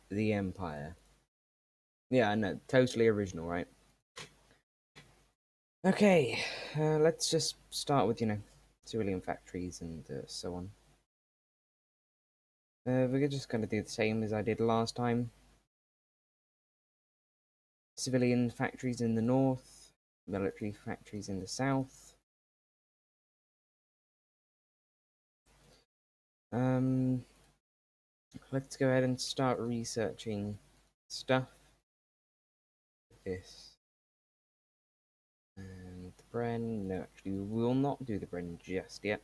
the Empire. Yeah, I know, totally original, right? Okay, let's just start with, civilian factories and so on. We're just going to do the same as I did last time. Civilian factories in the north, military factories in the south. Um, let's go ahead and start researching stuff. This and the Bren. No, actually, we will not do the Bren just yet.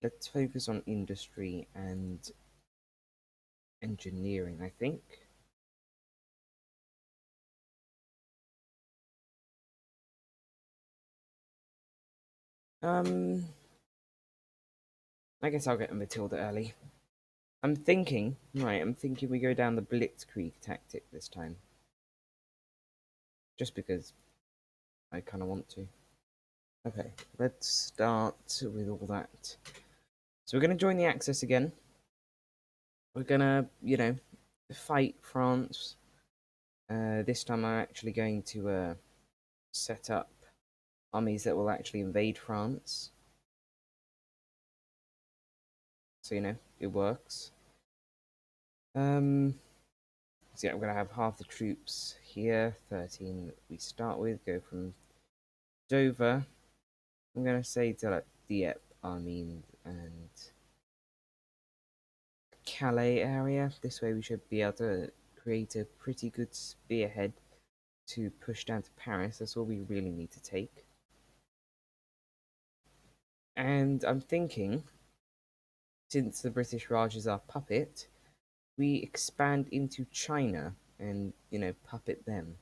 Let's focus on industry and engineering, I think. Um, I guess I'll get a Matilda early. I'm thinking we go down the Blitzkrieg tactic this time. Just because I kind of want to. Okay, let's start with all that. So we're going to join the Axis again. We're going to, fight France. This time I'm actually going to set up armies that will actually invade France. So, it works. So yeah, we're going to have half the troops here, 13 that we start with, go from Dover. I'm going to say to like Dieppe, Armin, and Calais area. This way we should be able to create a pretty good spearhead to push down to Paris. That's all we really need to take. And I'm thinking, since the British Raj is our puppet, we expand into China and, puppet them.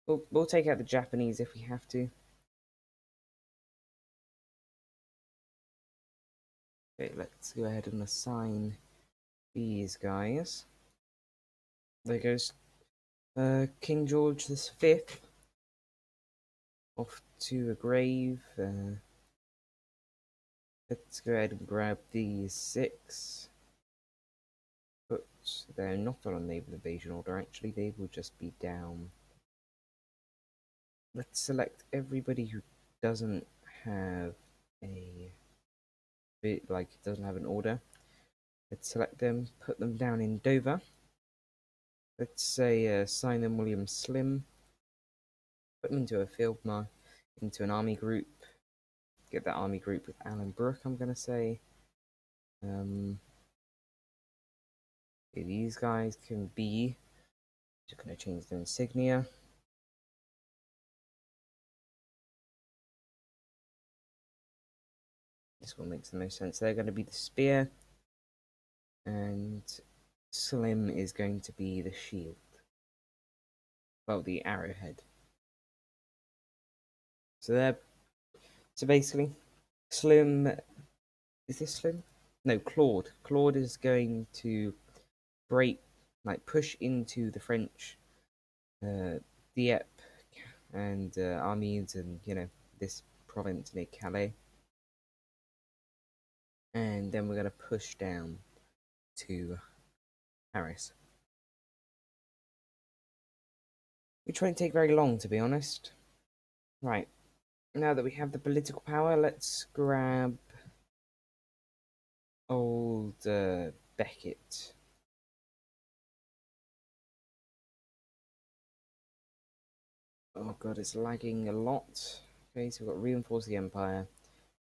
We'll take out the Japanese if we have to. Okay, let's go ahead and assign these guys. There goes King George V off to a grave. Let's go ahead and grab these 6. But they're not on a naval invasion order, actually, they will just be down. Let's select everybody who doesn't have a bit, like, doesn't have an order. Let's select them, put them down in Dover. Let's say Simon William Slim. Put them into a into an army group. Get that army group with Alan Brooke, I'm going to say. These guys can be. Just going to change their insignia. This one makes the most sense. They're going to be the spear, and Slim is going to be the shield. Well, the arrowhead. So basically, Slim. Is this Slim? No, Claude. Claude is going to break, like push into the French, Dieppe, and Amiens, and this province near Calais, and then we're going to push down to Paris, which won't take very long, to be honest. Right, now that we have the political power, let's grab old Beckett. Oh god, it's lagging a lot. Okay, so we've got reinforce the empire,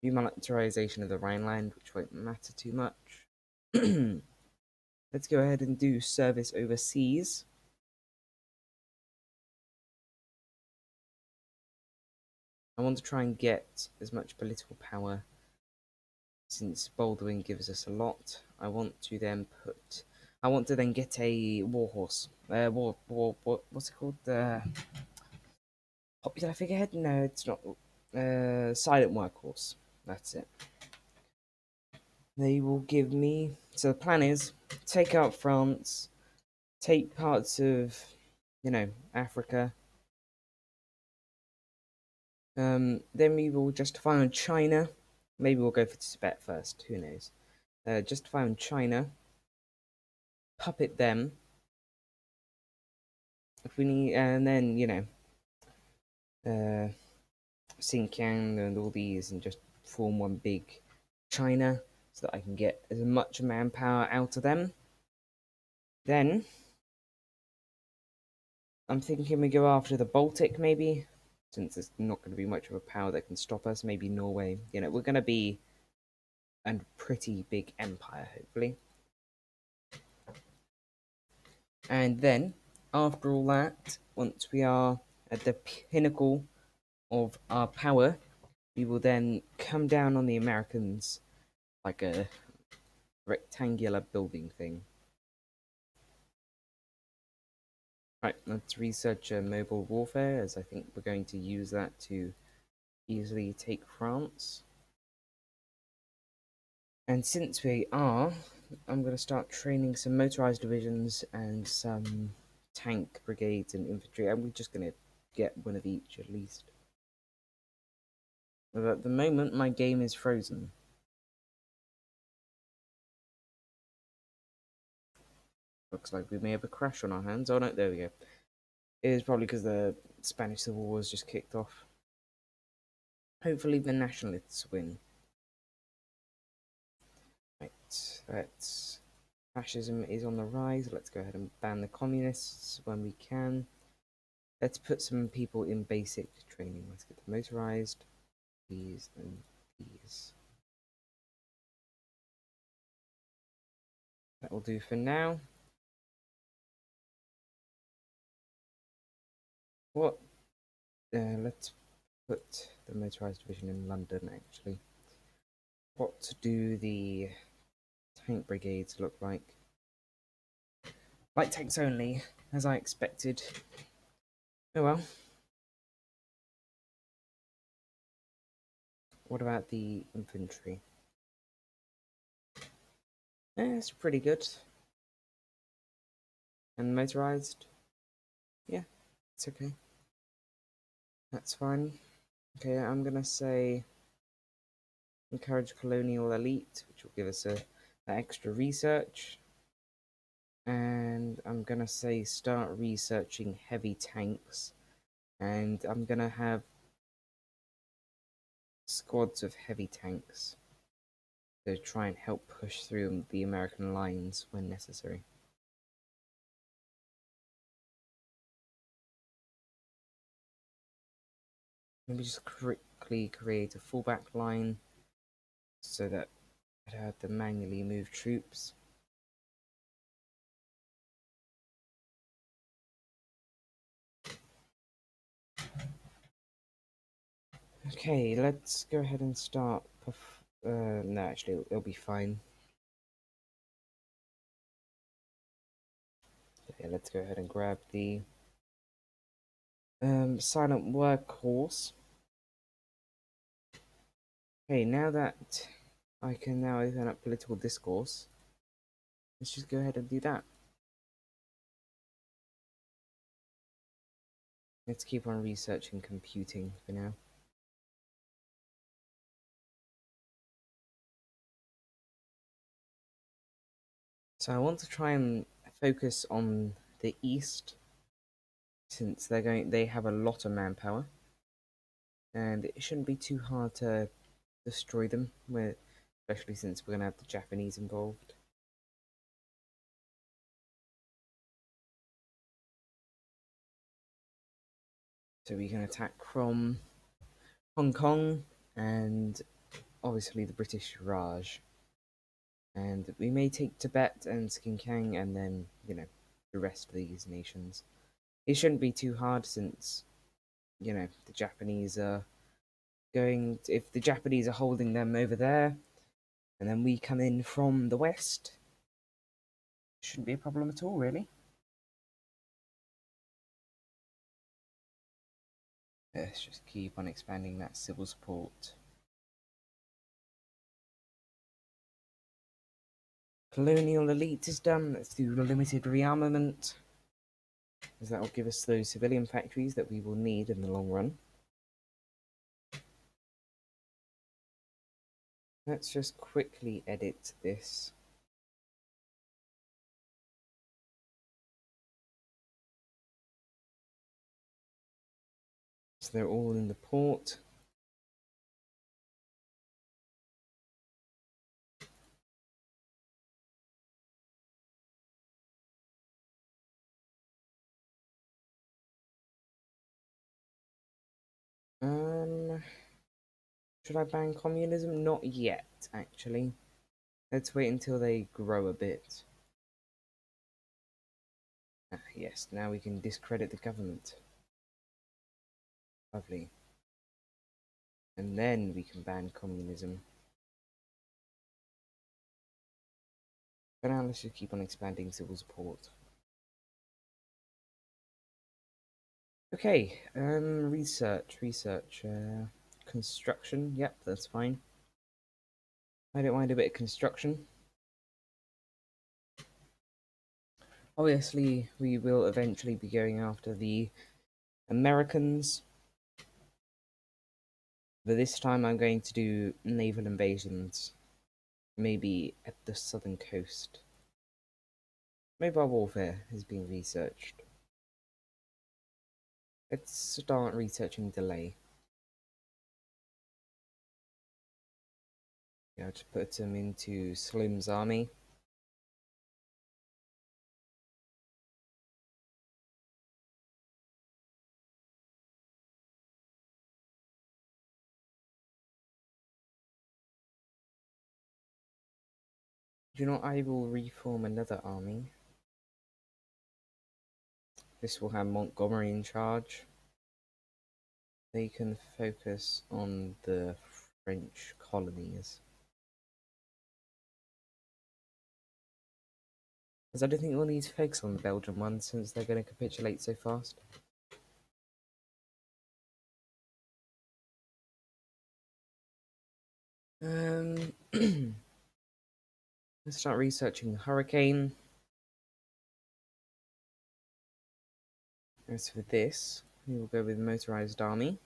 remilitarization of the Rhineland, which won't matter too much. Let's go ahead and do service overseas. I want to try and get as much political power, since Baldwin gives us a lot. I want to then get a warhorse. What's it called? Popular figurehead? No, it's not. Silent workhorse. That's it. They will give me. So the plan is take out France, take parts of, Africa. Then we will justify on China. Maybe we'll go for Tibet first. Who knows? Justify on China. puppet them if we need, and then uh, Xinjiang and all these, and just form one big China so that I can get as much manpower out of them. Then I'm thinking we go after the Baltic, maybe, since there's not going to be much of a power that can stop us. Maybe Norway. We're going to be a pretty big empire, hopefully. And then, after all that, once we are at the pinnacle of our power, we will then come down on the Americans like a rectangular building thing. Right, let's research mobile warfare, as I think we're going to use that to easily take France. And since we are, I'm going to start training some motorized divisions and some tank brigades and infantry, and we're just going to get one of each at least. But at the moment, my game is frozen. Looks like we may have a crash on our hands. Oh no, there we go. It is probably because the Spanish Civil War has just kicked off. Hopefully the nationalists win. Right, that's... Fascism is on the rise. Let's go ahead and ban the communists when we can. Let's put some people in basic training. Let's get the motorized. These and these. That will do for now. What? Let's put the motorized division in London, actually. What do the tank brigades look like? Light tanks only, as I expected. Oh well. What about the infantry? It's pretty good. And motorized? Yeah, it's okay. That's fine. Okay, I'm gonna say encourage colonial elite, which will give us a extra research. And I'm gonna say start researching heavy tanks. And I'm gonna have squads of heavy tanks to try and help push through the American lines when necessary. Maybe just quickly create a fallback line so that I don't have to manually move troops. Okay, let's go ahead and start. No, actually, it'll be fine. Okay, let's go ahead and grab the silent workhorse. Okay, now that I can now open up political discourse, let's just go ahead and do that. Let's keep on researching computing for now. So I want to try and focus on the east, since they have a lot of manpower, and it shouldn't be too hard to destroy them, especially since we're going to have the Japanese involved. So we can attack from Hong Kong and obviously the British Raj. And we may take Tibet and Xinjiang and then, the rest of these nations. It shouldn't be too hard since, the Japanese are if the Japanese are holding them over there, and then we come in from the west, shouldn't be a problem at all, really. Let's just keep on expanding that civil support. Colonial elite is done. Let's do limited rearmament, as that will give us those civilian factories that we will need in the long run. Let's just quickly edit this. So they're all in the port. Um, should I ban communism? Not yet, actually. Let's wait until they grow a bit. Ah, yes, now we can discredit the government. Lovely. And then we can ban communism. For now, let's just keep on expanding civil support. Okay, research, construction, yep, that's fine. I don't mind a bit of construction. Obviously, we will eventually be going after the Americans. But this time I'm going to do naval invasions. Maybe at the southern coast. Mobile warfare is being researched. Let's start researching delay. Yeah, to put them into Slim's army. Do you know, I will reform another army. This will have Montgomery in charge. They can focus on the French colonies. Because I don't think we'll need to focus on the Belgian one since they're going to capitulate so fast. Let's start researching the hurricane. As for this, we will go with motorized army.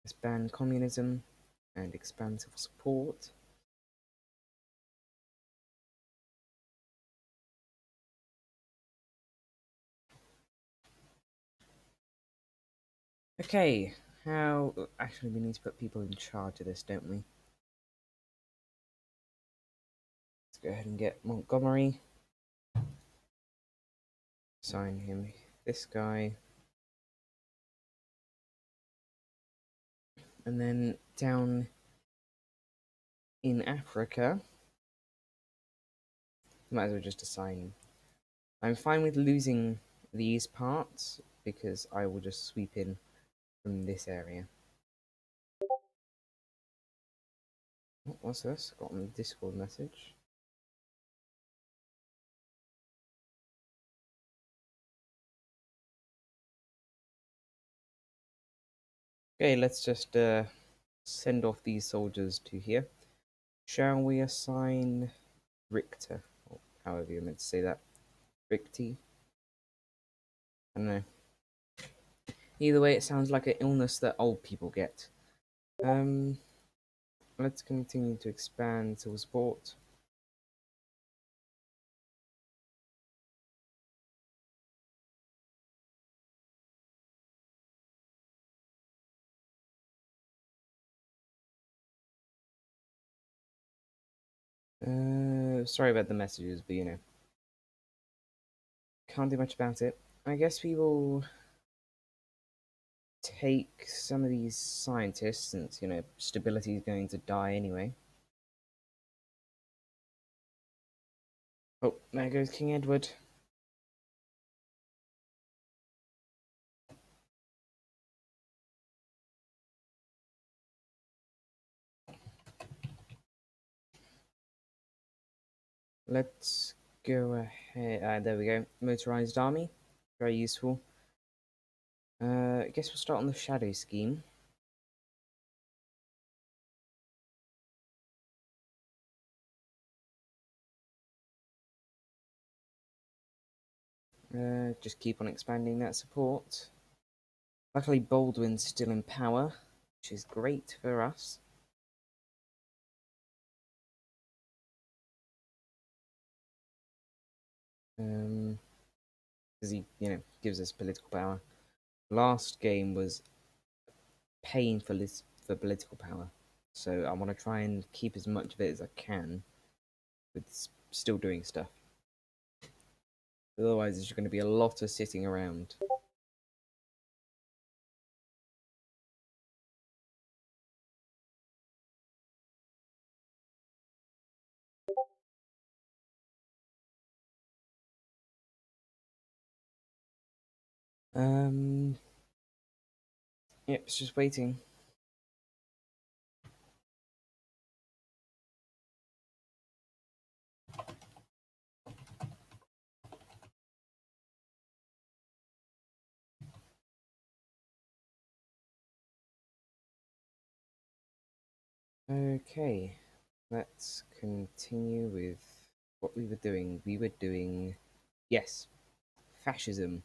Let's ban communism and expand civil support. Okay, how... Actually, we need to put people in charge of this, don't we? Let's go ahead and get Montgomery. Assign him this guy. And then down in Africa, might as well just assign. I'm fine with losing these parts because I will just sweep in from this area. What's this? Got on the Discord message. Okay, let's just send off these soldiers to here. Shall we assign Richter, or however you're meant to say that? Richty? I don't know. Either way, it sounds like an illness that old people get. Um, let's continue to expand civil support. Sorry about the messages, but you know, can't do much about it. I guess we will take some of these scientists, since you know stability is going to die anyway. Oh, there goes King Edward. Let's go ahead. There we go. Motorized army. Very useful. I guess we'll start on the shadow scheme. Just keep on expanding that support. Luckily, Baldwin's still in power, which is great for us. Because he, you know, gives us political power. Last game was paying for political power, so I want to try and keep as much of it as I can, with still doing stuff. Otherwise, there's going to be a lot of sitting around. Um, yep, it's just waiting. Okay, let's continue with what we were doing. We were doing, yes, fascism.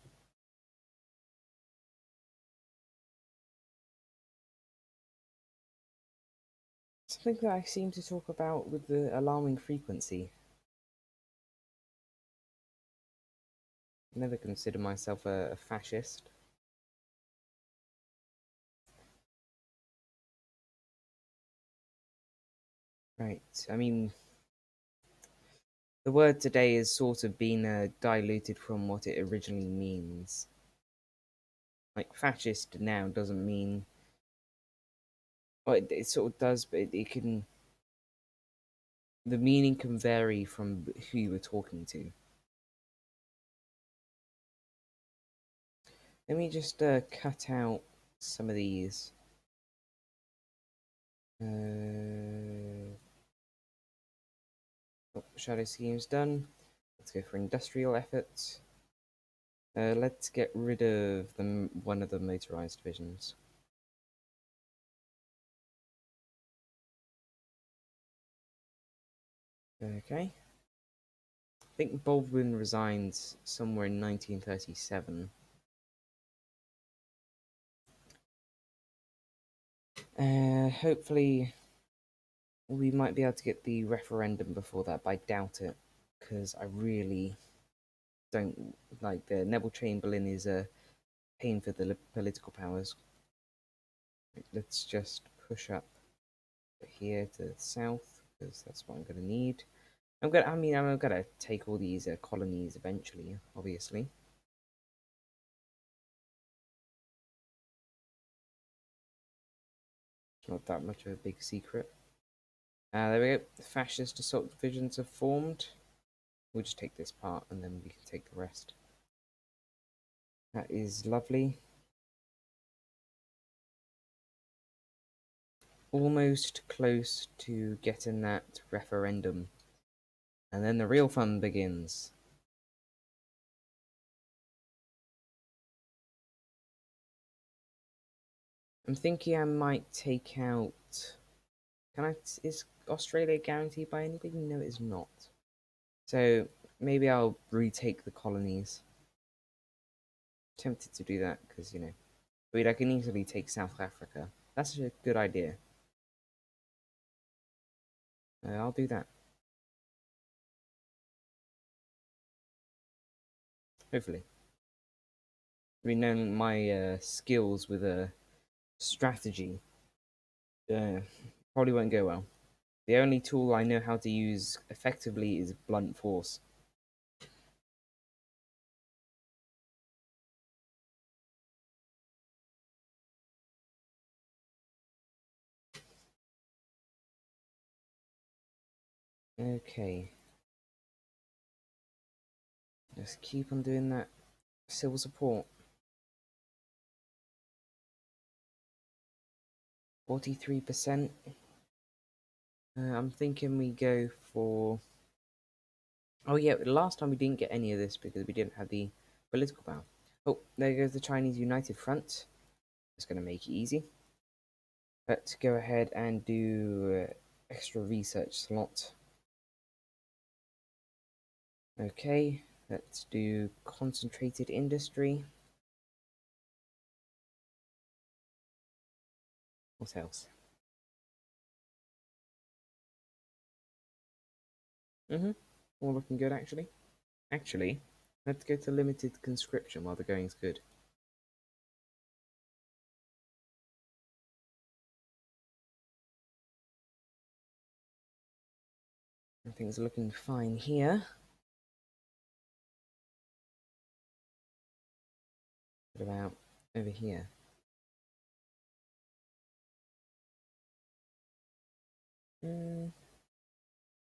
Something that I seem to talk about with the alarming frequency. I never consider myself a fascist. Right, I mean, the word today has sort of been diluted from what it originally means. Like, fascist now doesn't mean. Well, it sort of does, but it can. The meaning can vary from who you were talking to. Let me just cut out some of these. Oh, shadow scheme's done. Let's go for industrial efforts. Let's get rid of one of the motorized divisions. Okay. I think Baldwin resigned somewhere in 1937. Hopefully, we might be able to get the referendum before that, but I doubt it, because I really don't like the Neville Chamberlain is a pain for the political powers. Let's just push up here to the south, because that's what I'm going to need. I'm gonna take all these colonies eventually, obviously. It's not that much of a big secret. There we go. The fascist assault divisions have formed. We'll just take this part and then we can take the rest. That is lovely. Almost close to getting that referendum. And then the real fun begins. I'm thinking I might take out. Can I? Is Australia guaranteed by anybody? No, it is not. So maybe I'll retake the colonies. Tempted to do that because wait, I can easily take South Africa. That's a good idea. I'll do that. Hopefully. I mean, knowing my skills with a strategy, uh, probably won't go well. The only tool I know how to use effectively is blunt force. Okay. Just keep on doing that. Civil support. 43%. I'm thinking we go for. Oh, yeah, last time we didn't get any of this because we didn't have the political power. Oh, there goes the Chinese United Front. It's going to make it easy. Let's go ahead and do extra research slot. Okay, let's do concentrated industry. What else? All looking good, actually. Actually, let's go to limited conscription while the going's good. Things are looking fine here. What about over here?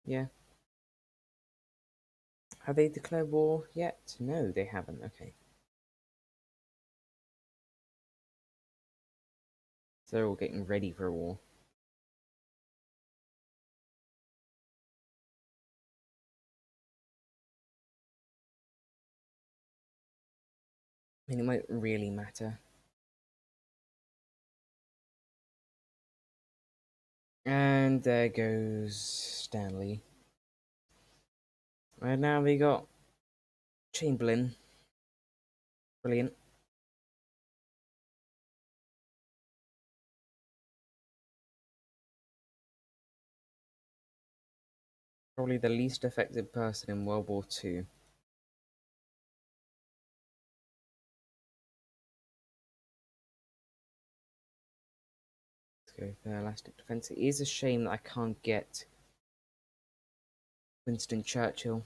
Yeah. Have they declared war yet? No, they haven't. Okay. So they're all getting ready for a war. I mean, it won't really matter. And there goes Stanley. And now we got Chamberlain. Brilliant. Probably the least effective person in World War II. Let's go for elastic defense. It is a shame that I can't get Winston Churchill.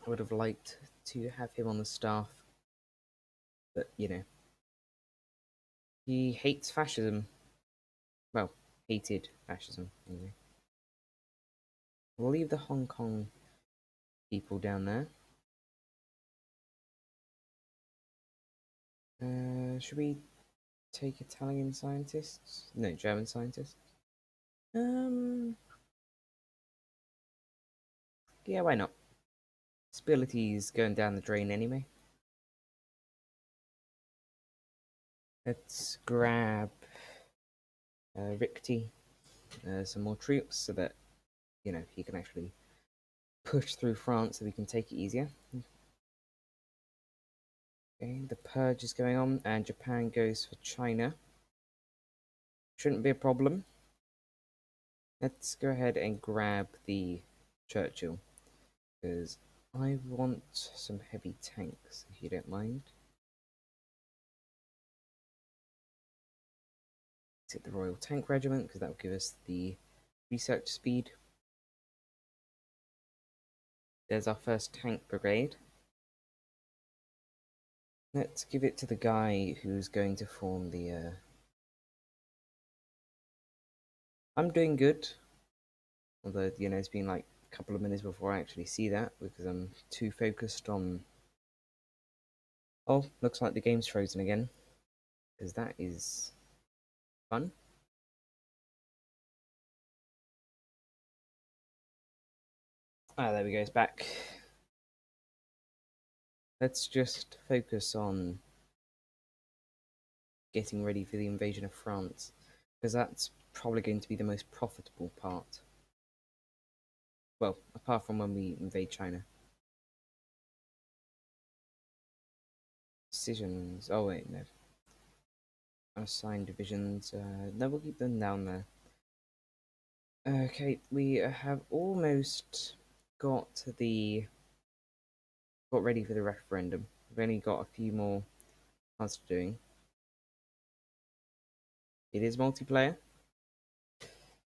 I would have liked to have him on the staff. But, you know, he hates fascism. Well, hated fascism, anyway. We'll leave the Hong Kong people down there. Should we take Italian scientists? No, German scientists. Yeah, why not? Stability's going down the drain anyway. Let's grab Richte, some more troops so that, you know, he can actually push through France so we can take it easier. Okay, the purge is going on, and Japan goes for China. Shouldn't be a problem. Let's go ahead and grab the Churchill, because I want some heavy tanks, if you don't mind. Let's hit the Royal Tank Regiment, because that will give us the research speed. There's our first tank brigade. Let's give it to the guy who's going to form the... I'm doing good. Although, you know, it's been like a couple of minutes before I actually see that, because I'm too focused on... Oh, looks like the game's frozen again. Because that is fun. Ah, there we go, it's back. Let's just focus on getting ready for the invasion of France, because that's probably going to be the most profitable part. Well, apart from when we invade China. Decisions. Oh, wait, no. Assigned divisions. No, we'll keep them down there. Okay, we have almost got ready for the referendum. We've only got a few more parts to doing. It is multiplayer.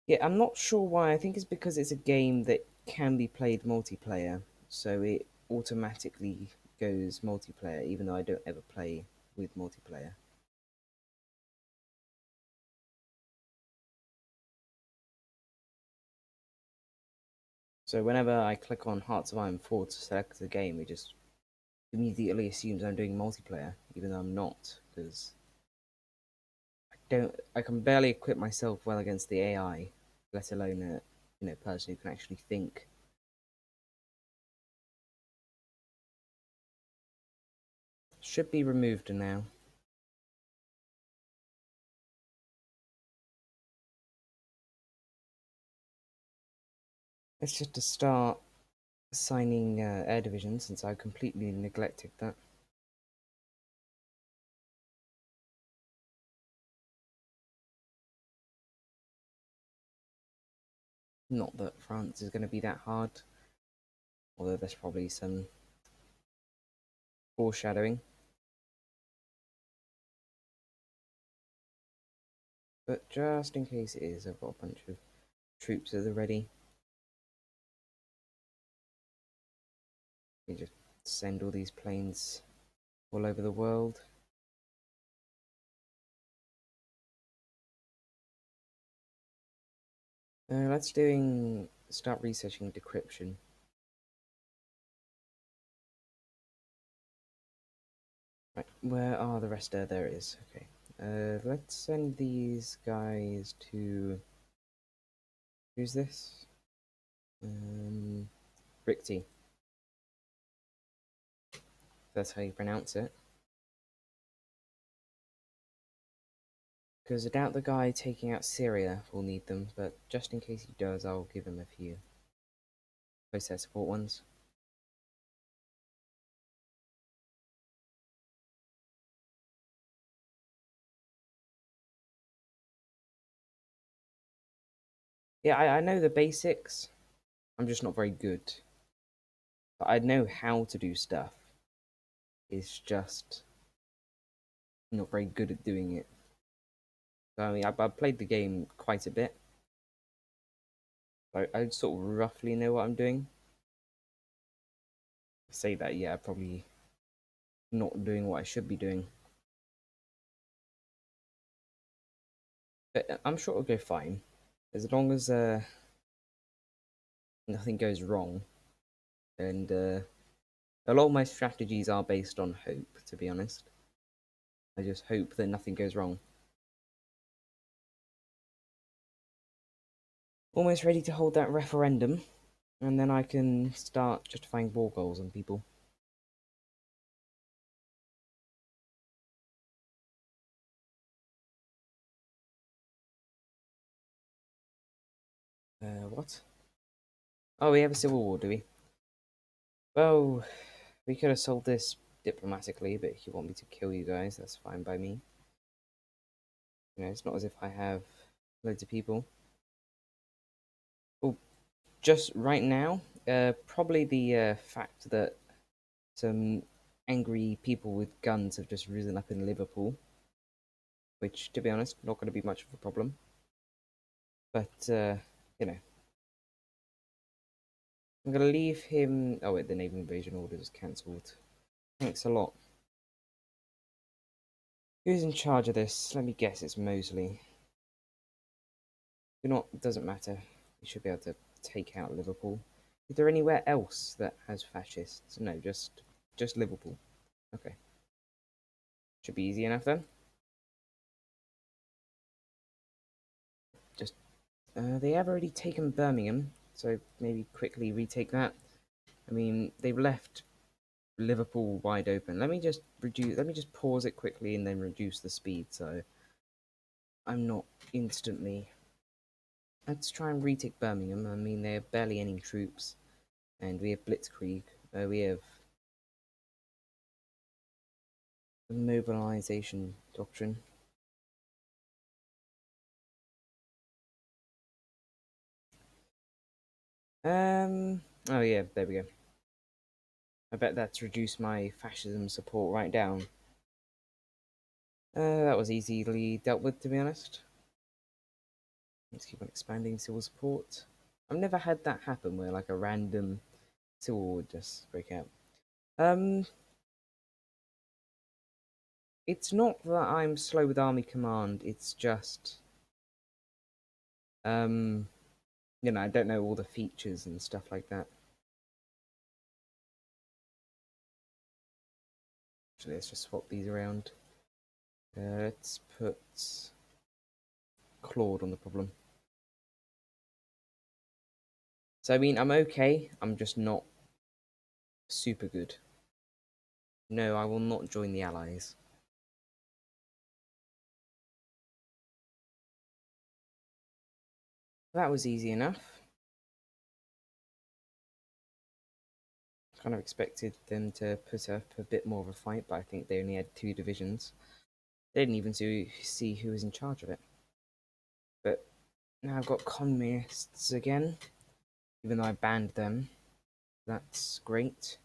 Yeah, I'm not sure why. I think it's because it's a game that can be played multiplayer, so it automatically goes multiplayer, even though I don't ever play with multiplayer. So whenever I click on Hearts of Iron 4 to select the game, it just immediately assumes I'm doing multiplayer, even though I'm not, because I can barely equip myself well against the AI, let alone a person who can actually think. Should be removed now. Let's just start assigning air divisions, since I completely neglected that. Not that France is going to be that hard, although there's probably some foreshadowing. But just in case it is, I've got a bunch of troops at the ready. You just send all these planes all over the world. Let's start researching decryption. Right, where are the rest? There it is. Okay. Let's send these guys to. Who's this? Rikti. That's how you pronounce it. Because I doubt the guy taking out Syria will need them, but just in case he does, I'll give him a few. Those their support ones. Yeah, I know the basics. I'm just not very good. But I know how to do stuff. It's just not very good at doing it. So, I mean, I've played the game quite a bit. I sort of roughly know what I'm doing. I say that, yeah, probably not doing what I should be doing. But I'm sure it'll go fine. As long as nothing goes wrong. And a lot of my strategies are based on hope, to be honest. I just hope that nothing goes wrong. Almost ready to hold that referendum, and then I can start justifying war goals on people. What? Oh, we have a civil war, do we? Well, we could have solved this diplomatically, but if you want me to kill you guys, that's fine by me. You know, it's not as if I have loads of people. Well, just right now, probably the fact that some angry people with guns have just risen up in Liverpool, which, to be honest, not going to be much of a problem. But, you know, I'm going to leave him. Oh, wait, the naval invasion order is cancelled. Thanks a lot. Who's in charge of this? Let me guess, it's Mosley. You know what? It doesn't matter. We should be able to take out Liverpool. Is there anywhere else that has fascists? No, just Liverpool. Okay. Should be easy enough then. Just they have already taken Birmingham, so maybe quickly retake that. I mean, they've left Liverpool wide open. Let me just reduce. Let me just pause it quickly and then reduce the speed, so I'm not instantly. Let's try and retake Birmingham. I mean, there are barely any troops, and we have Blitzkrieg. We have the mobilization doctrine. Oh yeah, there we go. I bet that's reduced my fascism support right down. That was easily dealt with, to be honest. Let's keep on expanding civil support. I've never had that happen where like a random civil war would just break out. It's not that I'm slow with army command. It's just you know, I don't know all the features and stuff like that. Actually, let's just swap these around. Let's put Claude on the problem. So I mean, I'm okay. I'm just not super good. No, I will not join the Allies. That was easy enough. Kind of expected them to put up a bit more of a fight, but I think they only had 2 divisions. They didn't even see who was in charge of it. But now I've got communists again, even though I banned them. That's great.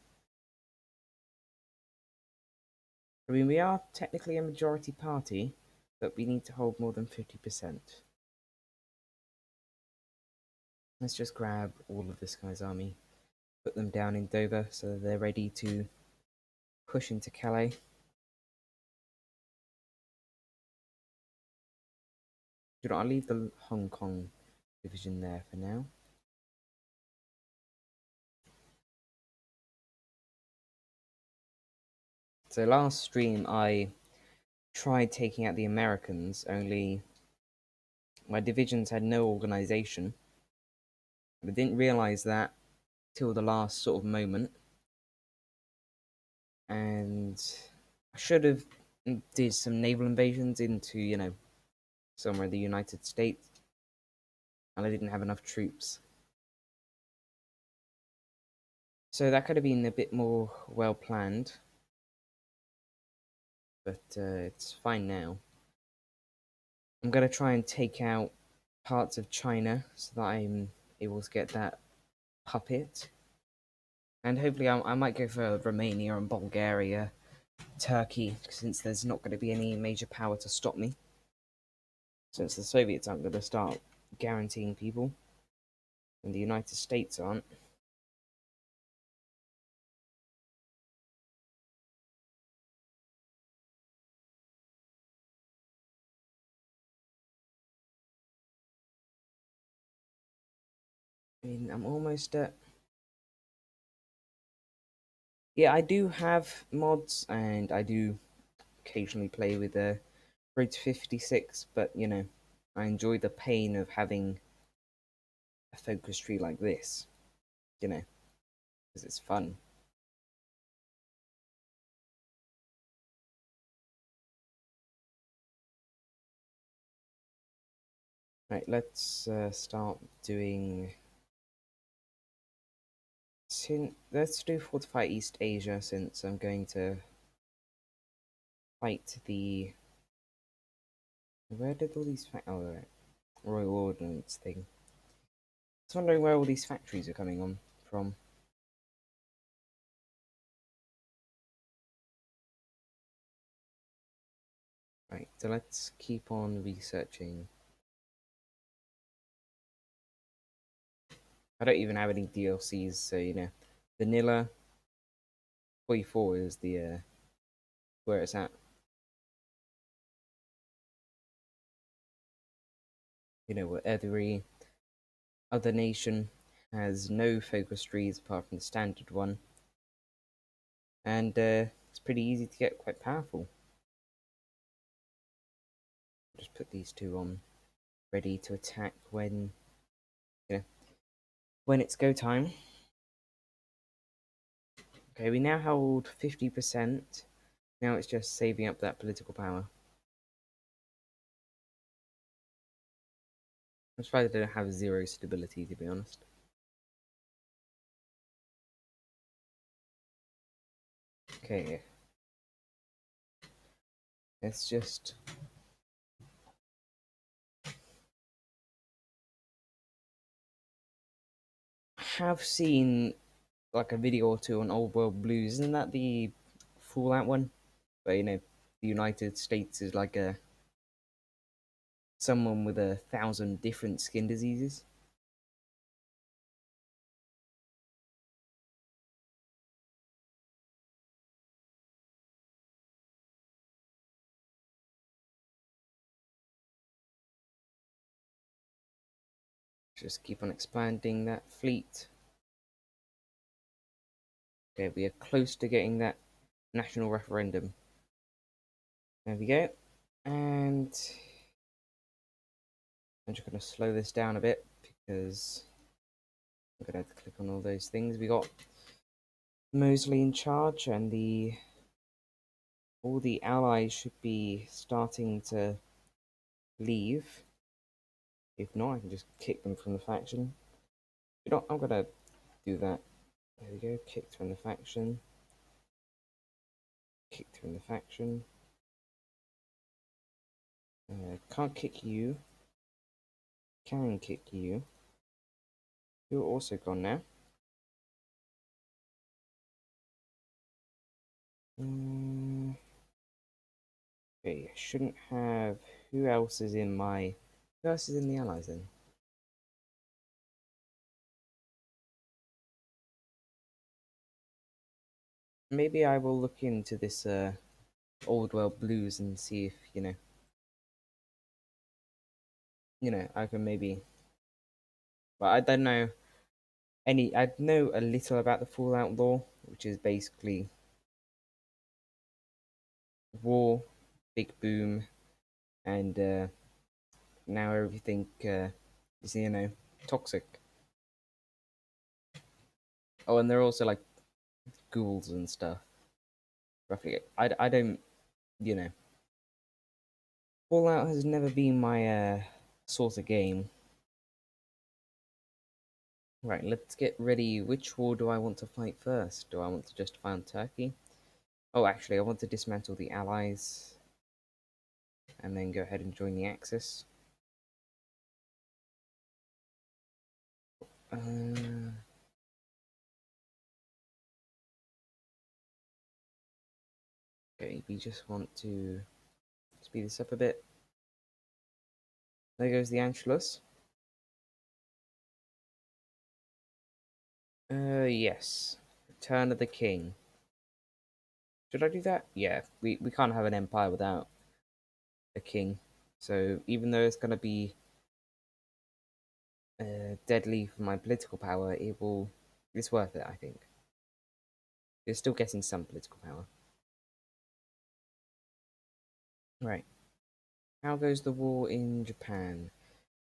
I mean, we are technically a majority party, but we need to hold more than 50%. Let's just grab all of this guy's army. put them down in Dover so that they're ready to push into Calais. Do not leave the Hong Kong division there for now. So last stream I tried taking out the Americans, only my divisions had no organization. I didn't realize that till the last sort of moment. And I should have did some naval invasions into, somewhere in the United States. And I didn't have enough troops. So that could have been a bit more well planned. But it's fine now. I'm going to try and take out parts of China so that I'm able to get that puppet. And hopefully I might go for Romania and Bulgaria, Turkey, since there's not going to be any major power to stop me. Since the Soviets aren't going to start guaranteeing people, and the United States aren't. I mean, I'm almost at... Yeah, I do have mods, and I do occasionally play with a Bridge 56, but, I enjoy the pain of having a focus tree like this, because it's fun. Right, let's start doing... Let's do Fortify East Asia, since I'm going to fight the... Where did all these... Oh, right. Royal Ordnance thing. I was wondering where all these factories are coming on from. Right, so let's keep on researching. I don't even have any DLCs, so vanilla 44 is the where it's at. Where every other nation has no focus trees apart from the standard one, and it's pretty easy to get quite powerful. Just put these two on, ready to attack when when it's go time. Okay, we now hold 50%. Now it's just saving up that political power. I'm surprised they don't have zero stability, to be honest. Okay. Let's just... have seen like a video or two on Old World Blues. Isn't that the Fallout one? Where, the United States is like someone with 1,000 different skin diseases. Just keep on expanding that fleet. Okay, we are close to getting that national referendum. There we go. And I'm just going to slow this down a bit because I'm going to have to click on all those things. We got Mosley in charge, and all the allies should be starting to leave. If not, I can just kick them from the faction. I'm gonna do that. There we go, kicked from the faction. Kicked from the faction. Can't kick you. Can kick you. You're also gone now. Okay, I shouldn't have... Who else is in my... Who else is in the allies then? maybe I will look into this old world blues and see if I can maybe. But I don't know any. I know a little about the Fallout law, which is basically war, big boom, and now everything is toxic. Oh, and they're also like ghouls and stuff. Roughly, I don't you know Fallout has never been my sort of game. Right, let's get ready. Which war do I want to fight first? Do I want to just fight Turkey? Oh, actually, I want to dismantle the Allies and then go ahead and join the Axis. Uh, okay, we just want to speed this up a bit. There goes the Anschluss. Yes. Return of the King. Should I do that? Yeah, we can't have an empire without a king. So even though it's going to be deadly for my political power, it's worth it, I think. You're still getting some political power. Right. How goes the war in Japan?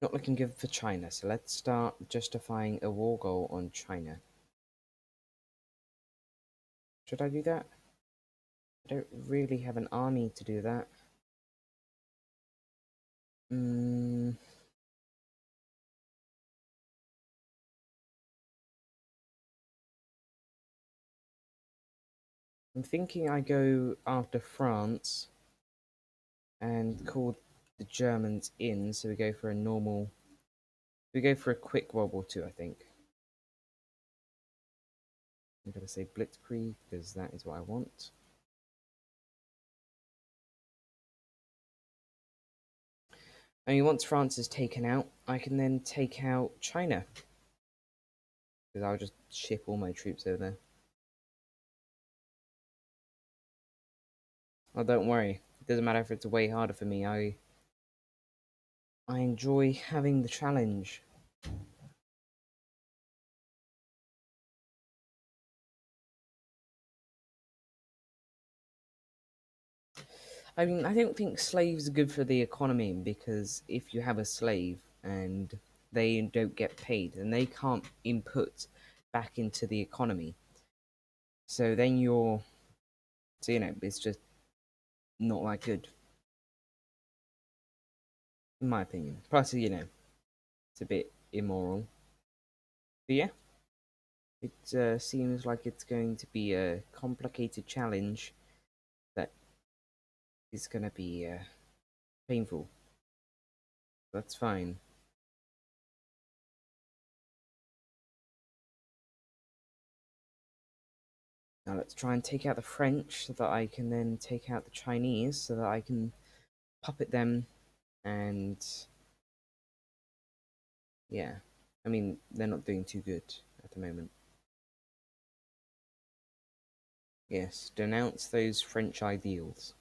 Not looking good for China, so let's start justifying a war goal on China. Should I do that? I don't really have an army to do that. Hmm. I'm thinking I go after France and call the Germans in, so we go for a normal. We go for a quick World War II, I think. I'm gonna say Blitzkrieg because that is what I want. Only once France is taken out, I can then take out China because I'll just ship all my troops over there. Oh, don't worry. It doesn't matter if it's way harder for me. I enjoy having the challenge. I mean, I don't think slaves are good for the economy because if you have a slave and they don't get paid, then they can't input back into the economy. So then it's just not that good, in my opinion. Plus, it's a bit immoral. But yeah, it seems like it's going to be a complicated challenge that is going to be painful. That's fine. Now let's try and take out the French so that I can then take out the Chinese so that I can puppet them and yeah. I mean, they're not doing too good at the moment. Yes, denounce those French ideals.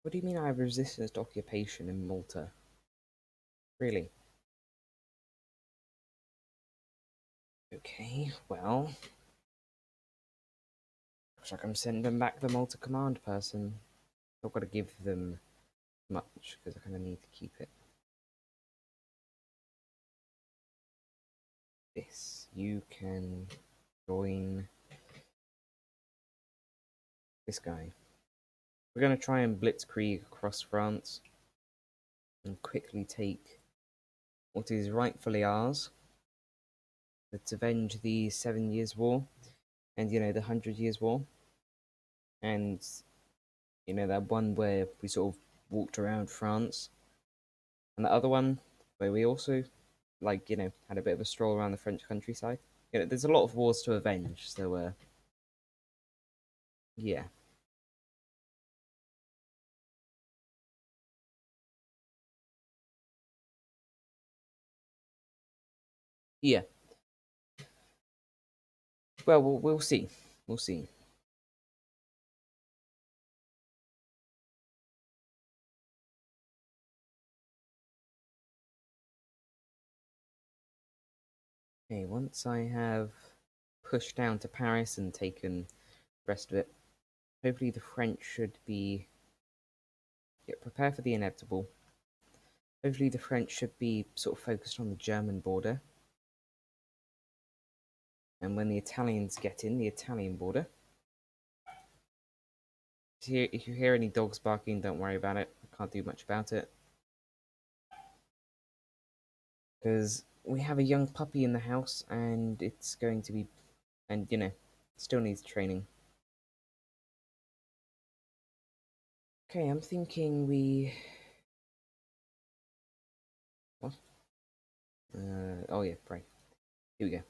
What do you mean I have resistance to occupation in Malta? Really? Okay, well, looks like I'm sending back the Malta command person. Not got to give them much because I kind of need to keep it. This. You can join this guy. We're going to try and blitzkrieg across France and quickly take what is rightfully ours. Let's avenge the 7 Years' War and, the 100 Years' War. And, that one where we sort of walked around France. And the other one where we also, had a bit of a stroll around the French countryside. There's a lot of wars to avenge, so, yeah. Yeah. Well, we'll see. We'll see. Okay, once I have pushed down to Paris and taken the rest of it, hopefully the French should be, yeah, prepare for the inevitable. Hopefully the French should be sort of focused on the German border. And when the Italians get in, the Italian border. If you hear any dogs barking, don't worry about it. I can't do much about it. Because we have a young puppy in the house and it's going to be, and still needs training. Okay, I'm thinking we. What? Oh yeah, right. Here we go.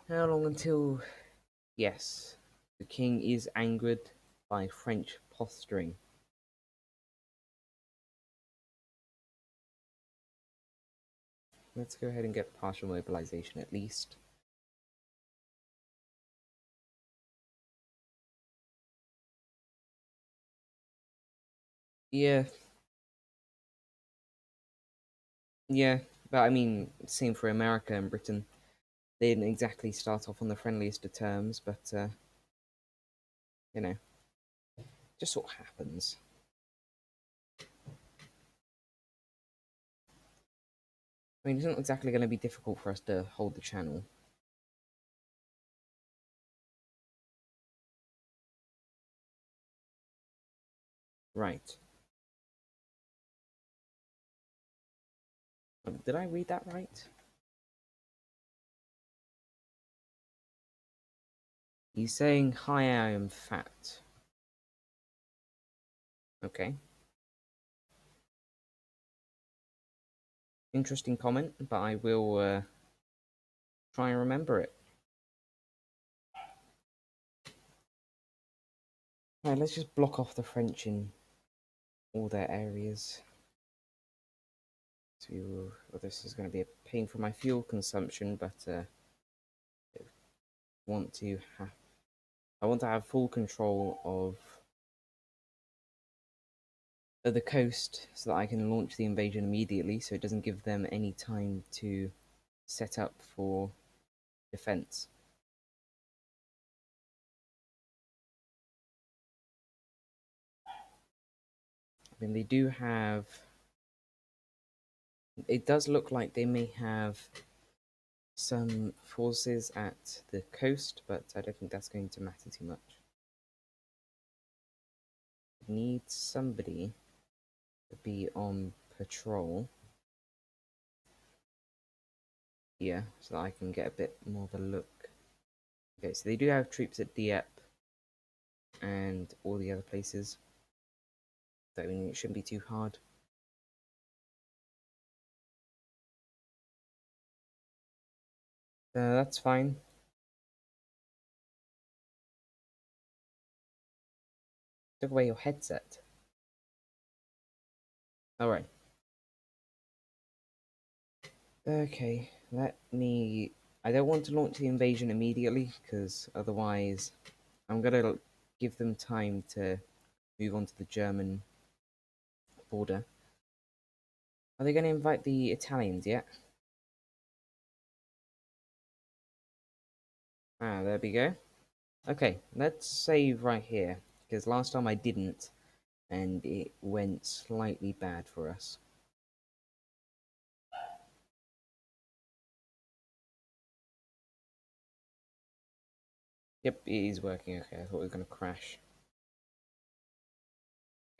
How long until. Yes, the king is angered by French posturing. Let's go ahead and get partial mobilization at least. Yeah, yeah, but I mean, same for America and Britain. They didn't exactly start off on the friendliest of terms, but you know, just sort of happens. I mean, it's not exactly going to be difficult for us to hold the channel. Right. Did I read that right? He's saying, "Hi, I am fat." Okay. Interesting comment, but I will try and remember it. Right, let's just block off the French in all their areas. Well, this is going to be a pain for my fuel consumption, but want to have I want to have full control of the coast so that I can launch the invasion immediately, so it doesn't give them any time to set up for defense. I mean, they do have. It does look like they may have some forces at the coast, but I don't think that's going to matter too much. Need somebody to be on patrol here so that I can get a bit more of a look. Okay, so they do have troops at Dieppe and all the other places. So I mean, it shouldn't be too hard. That's fine. Took away your headset. Alright. Okay, let me. I don't want to launch the invasion immediately, because otherwise I'm gonna give them time to move on to the German border. Are they going to invite the Italians yet? Ah, there we go. Okay, let's save right here, because last time I didn't, and it went slightly bad for us. Yep, it is working. Okay, I thought it was going to crash.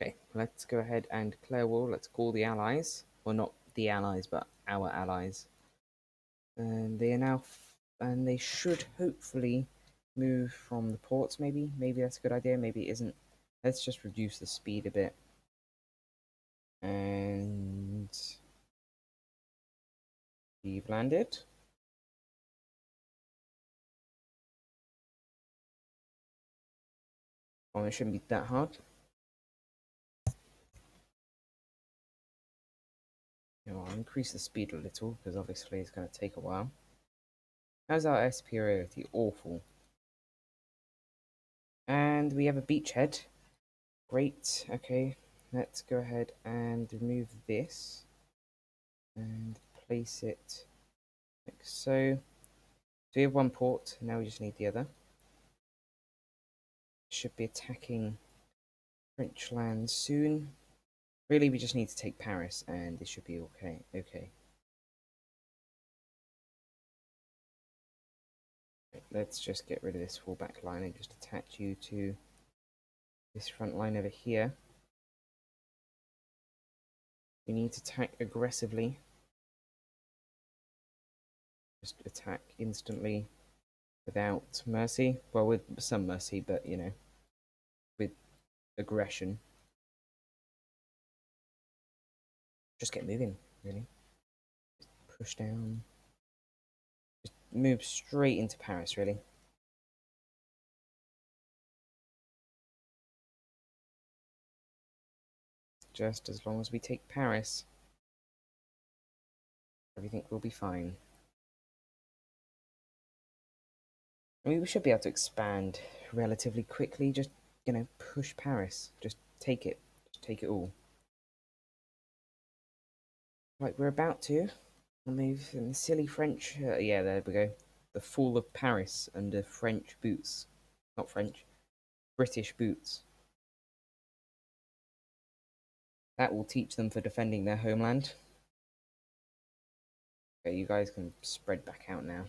Okay, let's go ahead and declare war. Let's call the allies. Well, not the allies, but our allies. And they are now, and they should hopefully move from the ports, maybe? Maybe that's a good idea, maybe it isn't. Let's just reduce the speed a bit. And we've landed. Oh, it shouldn't be that hard. I'll increase the speed a little, because obviously it's going to take a while. How's our air superiority? Awful. And we have a beachhead. Great, okay. Let's go ahead and remove this. And place it like so. So we have one port, now we just need the other. Should be attacking French land soon. Really, we just need to take Paris, and this should be okay. Okay. Let's just get rid of this fallback line and just attach you to this front line over here. We need to attack aggressively. Just attack instantly without mercy. Well, with some mercy, but you know, with aggression. Just get moving, really. Just push down. Just move straight into Paris, really. Just as long as we take Paris, everything will be fine. I mean, we should be able to expand relatively quickly. Just, you know, push Paris. Just take it. Just take it all. Right, we're about to. I'll move in the silly French. Yeah, there we go. The fall of Paris under French boots. Not French. British boots. That will teach them for defending their homeland. Okay, you guys can spread back out now.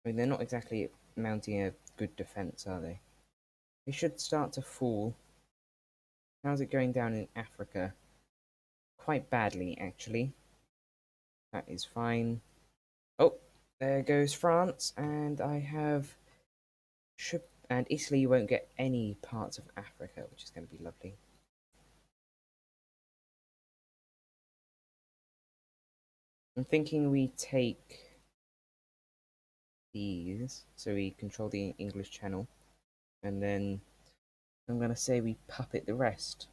I mean, they're not exactly mounting a good defense, are they? They should start to fall. How's it going down in Africa? Quite badly, actually. That is fine. Oh, there goes France, and I have... And Italy won't get any parts of Africa, which is going to be lovely. I'm thinking we take these, so we control the English Channel, and then I'm going to say we puppet the rest.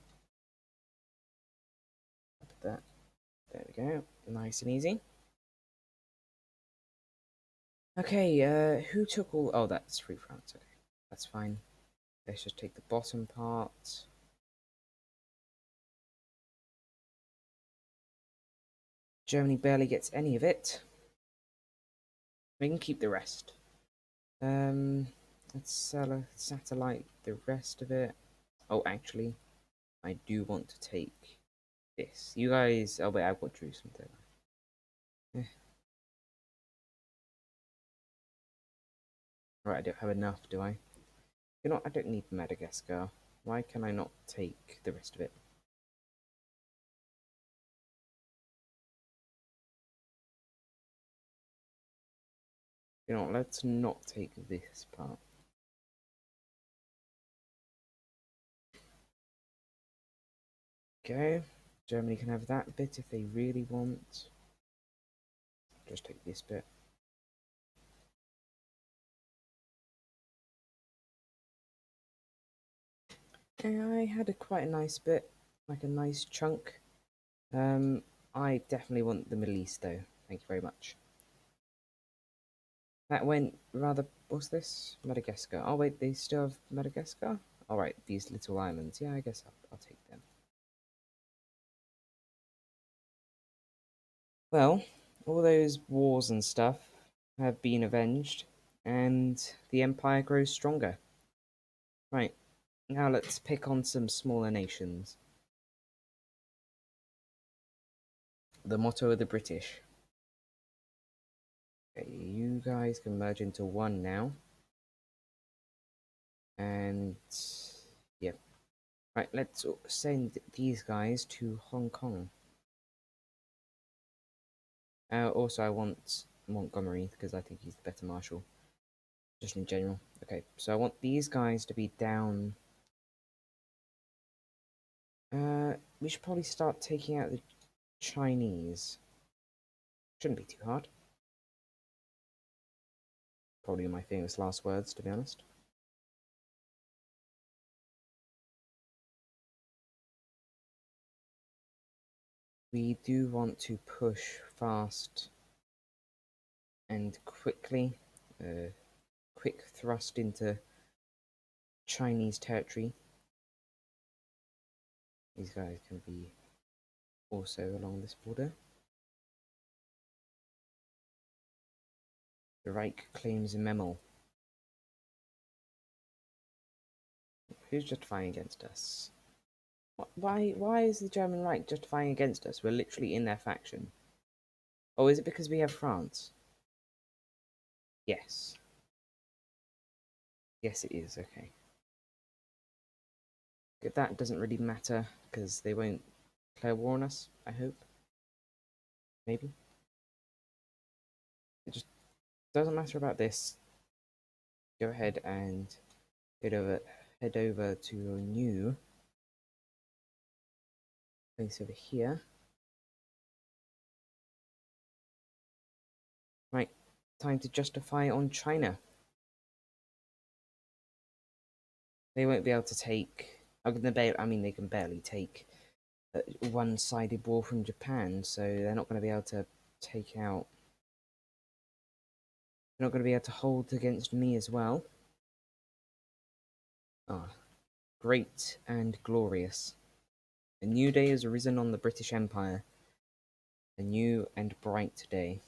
Puppet that. There we go. Nice and easy. Okay, who took all... Oh, that's Free France. Okay, that's fine. Let's just take the bottom part. Germany barely gets any of it. We can keep the rest. Let's sell a satellite the rest of it. Oh, actually, I do want to take this. You guys... Oh, wait, I've got Jerusalem, don't I? Right, I don't have enough, do I? You know, I don't need Madagascar. Why can I not take the rest of it? You know, let's not take this part. Okay, Germany can have that bit if they really want. Just take this bit. I had quite a nice bit, like a nice chunk. I definitely want the Middle East though. Thank you very much. That went rather... What's this? Madagascar. Oh wait, they still have Madagascar? Alright, these little islands. Yeah, I guess I'll take them. Well, all those wars and stuff have been avenged, and the Empire grows stronger. Right, now let's pick on some smaller nations. The motto of the British. Okay, you guys can merge into one now. And yeah. Right, let's send these guys to Hong Kong. Also, I want Montgomery because I think he's the better marshal. Just in general. Okay, so I want these guys to be down. We should probably start taking out the Chinese. Shouldn't be too hard. Probably my famous last words, to be honest. We do want to push fast and quickly. Quick thrust into Chinese territory. These guys can be also along this border. The Reich claims a memo. Who's justifying against us? Why is the German Reich justifying against us? We're literally in their faction. Oh, is it because we have France? Yes. Yes, it is, okay. That doesn't really matter, because they won't declare war on us, I hope. Maybe. It just doesn't matter about this. Go ahead and head over to your new place over here. Right, time to justify on China. They won't be able to take. I mean, they can barely take a one-sided war from Japan, so they're not going to be able to take out. They're not going to be able to hold against me as well. Ah, great and glorious. A new day has arisen on the British Empire. A new and bright day.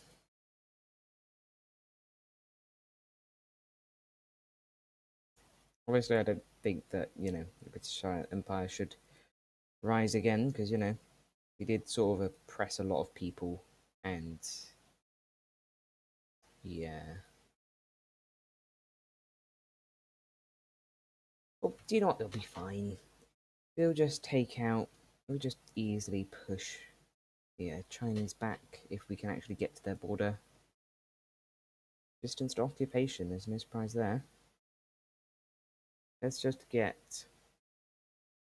Obviously, I don't think that, the British Empire should rise again, because, we did sort of oppress a lot of people, and yeah. Well, do you know what? It'll be fine. We'll just we'll just easily push the Chinese back if we can actually get to their border. Distance to occupation, there's no surprise there. Let's just get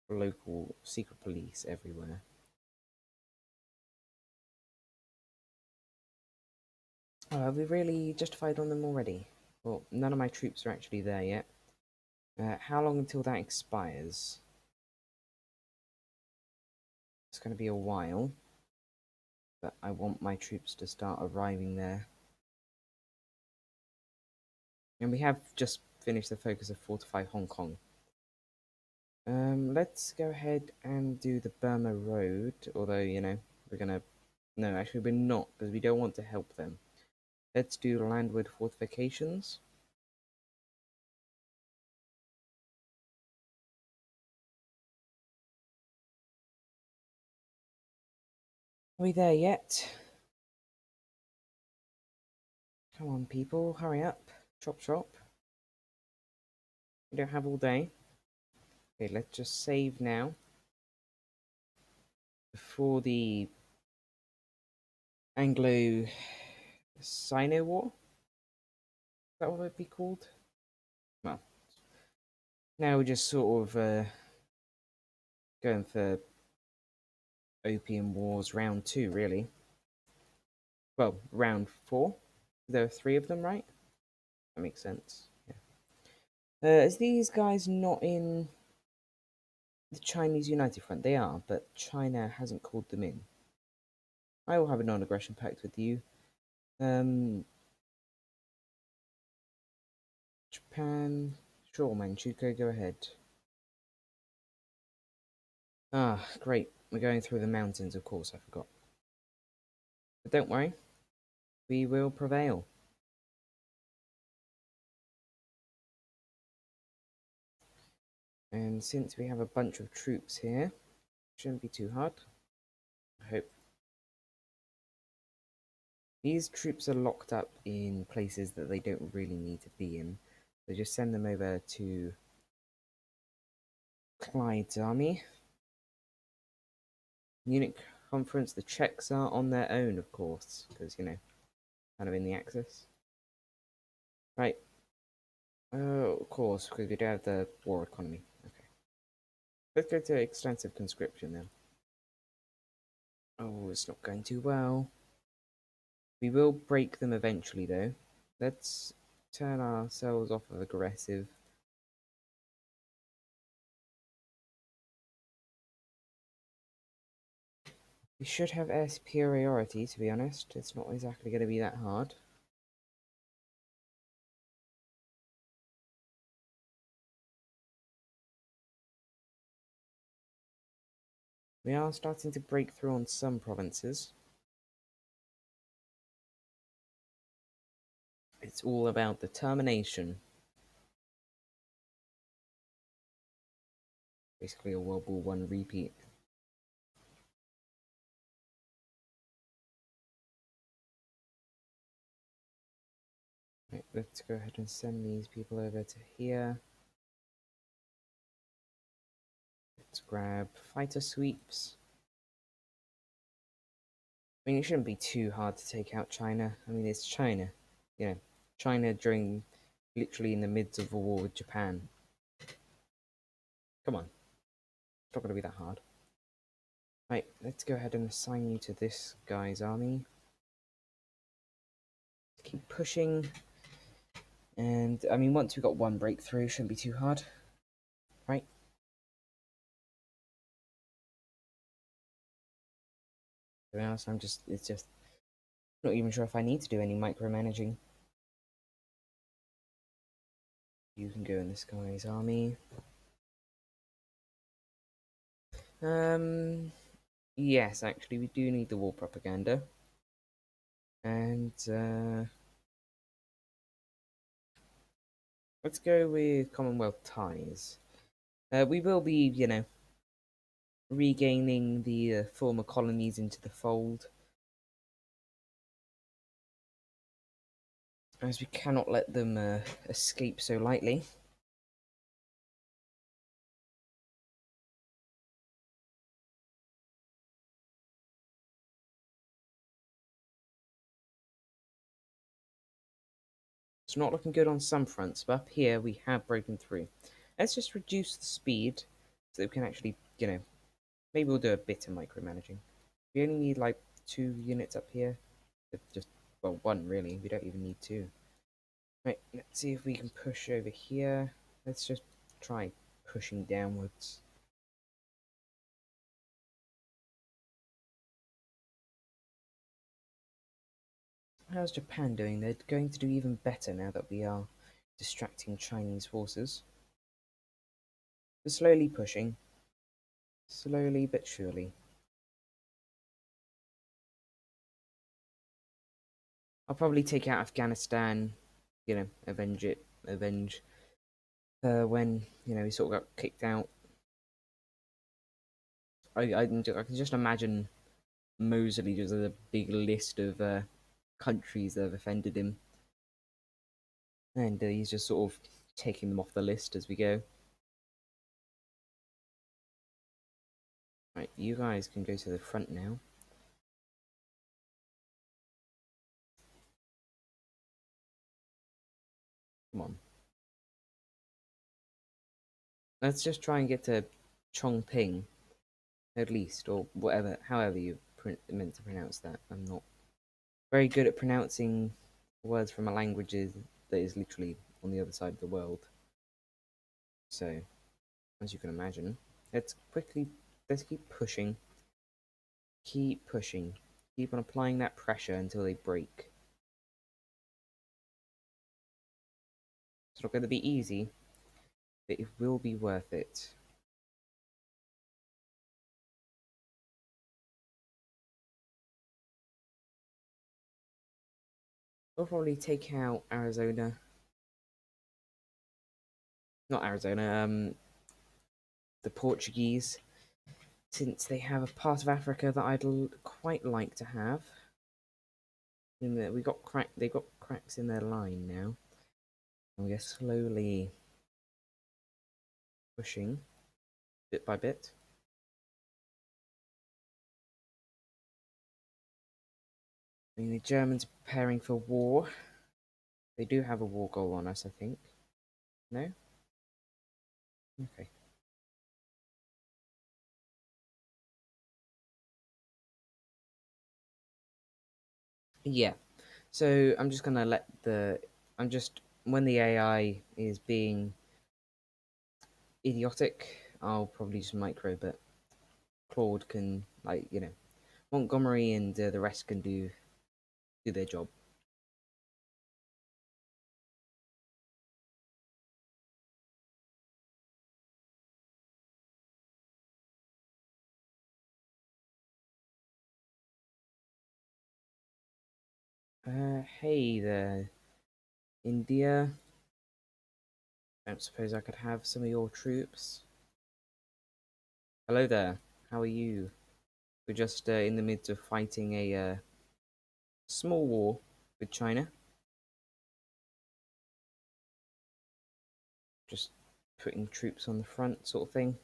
local secret police everywhere. Oh, have we really justified on them already? Well, none of my troops are actually there yet. How long until that expires? It's going to be a while, but I want my troops to start arriving there. And we have just finished the focus of fortify Hong Kong. Let's go ahead and do the Burma Road, although, we're gonna... No, actually we're not, because we don't want to help them. Let's do landward fortifications. Are we there yet? Come on, people, hurry up. Chop, chop. We don't have all day. Okay, let's just save now. Before the Anglo-Sino War? Is that what it'd be called? Well, now we're just sort of going for Opium Wars round 2, really. Well, round 4. There are 3 of them, right? That makes sense. Yeah. Is these guys not in the Chinese United Front? They are, but China hasn't called them in. I will have a non-aggression pact with you. Japan. Sure, Manchukuo, go ahead. Ah, great. We're going through the mountains, of course, I forgot. But don't worry. We will prevail. And since we have a bunch of troops here, shouldn't be too hard. I hope. These troops are locked up in places that they don't really need to be in. So just send them over to Clyde's army. Munich conference, the Czechs are on their own, of course, because, kind of in the Axis. Right. Oh, of course, because we do have the war economy. Okay. Let's go to extensive conscription then. Oh, it's not going too well. We will break them eventually, though. Let's turn ourselves off of aggressive. We should have air superiority, to be honest. It's not exactly going to be that hard. We are starting to break through on some provinces. It's all about determination. Basically a World War One repeat. Right, let's go ahead and send these people over to here. Let's grab fighter sweeps. I mean, it shouldn't be too hard to take out China. I mean, it's China. You know, China during literally in the midst of a war with Japan. Come on. It's not going to be that hard. Right, let's go ahead and assign you to this guy's army. Keep pushing. And, I mean, once we've got one breakthrough, it shouldn't be too hard. Right? To be honest, it's just not even sure if I need to do any micromanaging. You can go in this guy's army. Yes, actually, we do need the war propaganda. And, let's go with Commonwealth ties. We will be, you know, regaining the former colonies into the fold, as we cannot let them escape so lightly. It's not looking good on some fronts, but up here we have broken through. Let's just reduce the speed so that we can actually, you know, maybe we'll do a bit of micromanaging. We only need like 2 units up here. Just, well, 1 really. We don't even need 2. Right, let's see if we can push over here. Let's just try pushing downwards. How's Japan doing? They're going to do even better now that we are distracting Chinese forces. We're slowly pushing. Slowly but surely. I'll probably take out Afghanistan, you know, avenge when, you know, he sort of got kicked out. I can just imagine Mosley just as a big list of countries that have offended him. And he's just sort of taking them off the list as we go. Right, you guys can go to the front now. Come on. Let's just try and get to Chongping, at least, or whatever, however you meant to pronounce that. I'm not very good at pronouncing words from a language that is literally on the other side of the world. So, as you can imagine, let's keep pushing. Keep pushing. Keep on applying that pressure until they break. It's not going to be easy, but it will be worth it. We'll probably take out Arizona. Not Arizona, the Portuguese, since they have a part of Africa that I'd quite like to have. They've got cracks in their line now. And we are slowly pushing, bit by bit. I mean, the Germans are preparing for war. They do have a war goal on us, I think. No? Okay. Yeah. So I'm just gonna when the AI is being idiotic, I'll probably just micro, but Claude can, like, you know, Montgomery and the rest can do their job. Hey there, India. Don't suppose I could have some of your troops? Hello there. How are you? We're just in the midst of fighting a small war with China. Just putting troops on the front, sort of thing.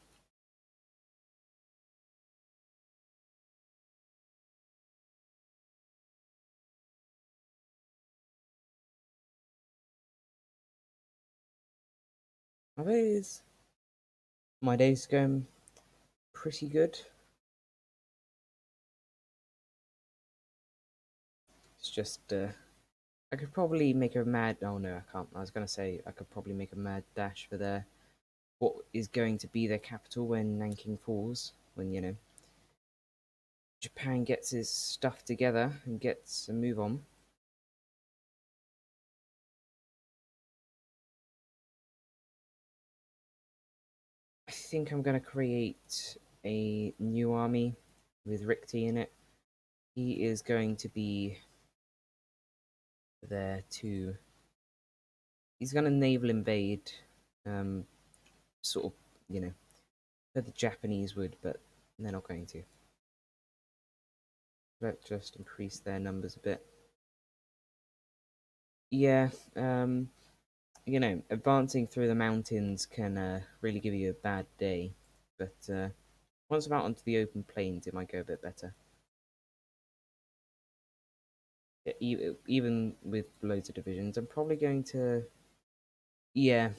My days, my day's going pretty good. It's just I could probably make a mad. Oh no, I can't. I was gonna say I could probably make a mad dash for their what is going to be their capital when Nanking falls. When Japan gets his stuff together and gets a move on. I think I'm gonna create a new army with Rikti in it. He is going to be there to. He's gonna naval invade, um, sort of, you know, that the Japanese would, but they're not going to. Let's just increase their numbers a bit. Yeah, advancing through the mountains can really give you a bad day, but once I'm out onto the open plains, it might go a bit better. Yeah, even with loads of divisions, I'm probably going to. Yeah,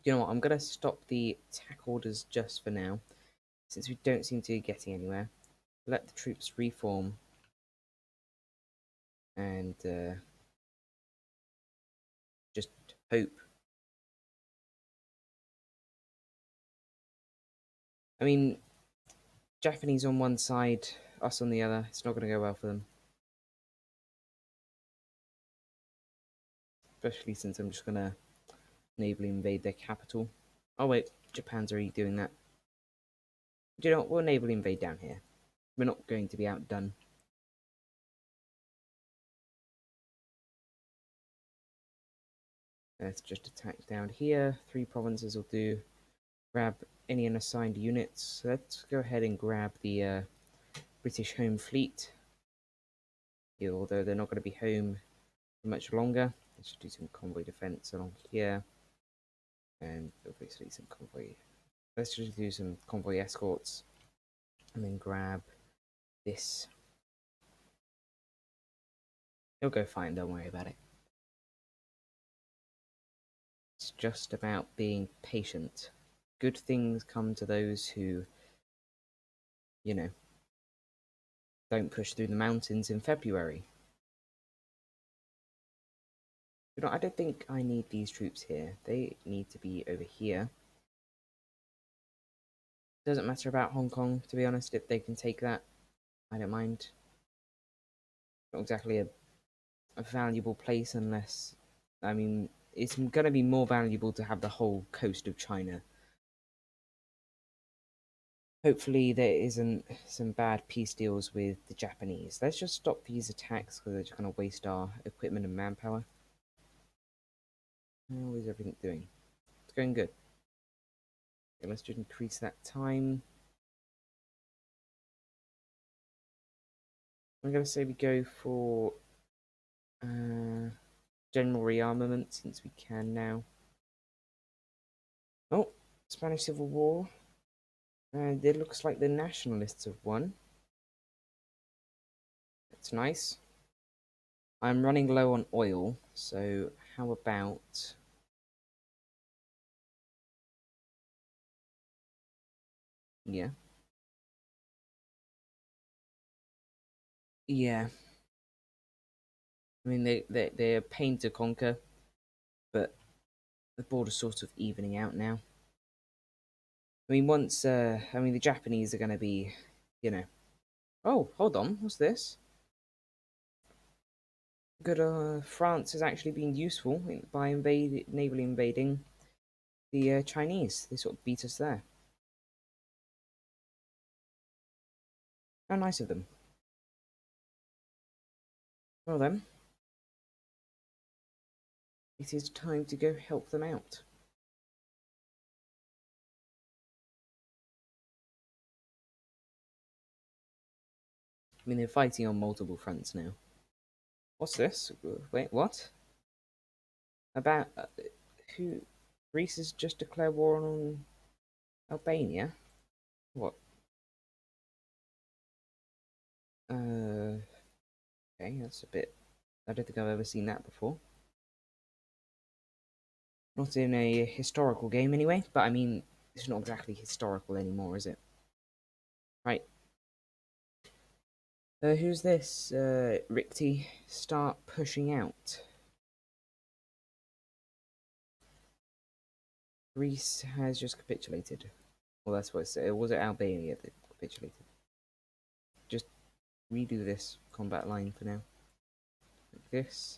you know what? I'm gonna stop the attack orders just for now, since we don't seem to be getting anywhere. Let the troops reform and just hope. I mean, Japanese on one side, us on the other. It's not going to go well for them. Especially since I'm just going to navally invade their capital. Oh wait, Japan's already doing that. Do you know what? We'll navally invade down here. We're not going to be outdone. Let's just attack down here. 3 provinces will do. Grab any unassigned units. Let's go ahead and grab the British Home Fleet. Although they're not going to be home for much longer. Let's do some convoy defense along here. And obviously some convoy. Let's just do some convoy escorts. And then grab this. It'll go fine, don't worry about it. It's just about being patient. Good things come to those who, you know, don't push through the mountains in February. I don't think I need these troops here. They need to be over here. Doesn't matter about Hong Kong, to be honest. If they can take that, I don't mind. Not exactly a valuable place unless, I mean, it's going to be more valuable to have the whole coast of China. Hopefully there isn't some bad peace deals with the Japanese. Let's just stop these attacks because they're just going to waste our equipment and manpower. How is everything doing? It's going good. Okay, let's just increase that time. I'm going to say we go for general rearmament since we can now. Oh, Spanish Civil War. And it looks like the nationalists have won. That's nice. I'm running low on oil, so how about... Yeah. Yeah. I mean, they're a pain to conquer, but the border's sort of evening out now. I mean, the Japanese are going to be, you know. Oh, hold on, what's this? Good, France has actually been useful by naval invading the Chinese. They sort of beat us there. How nice of them. Well then, it is time to go help them out. I mean, they're fighting on multiple fronts now. What's this? Wait, what? About who? Greece has just declared war on Albania? What? Uh, okay, that's a bit. I don't think I've ever seen that before. Not in a historical game, anyway. But I mean, it's not exactly historical anymore, is it? Right. Who's this? Rikti, start pushing out. Greece has just capitulated. Well, that's what it said. Was it Albania that capitulated? Just redo this combat line for now. Like this.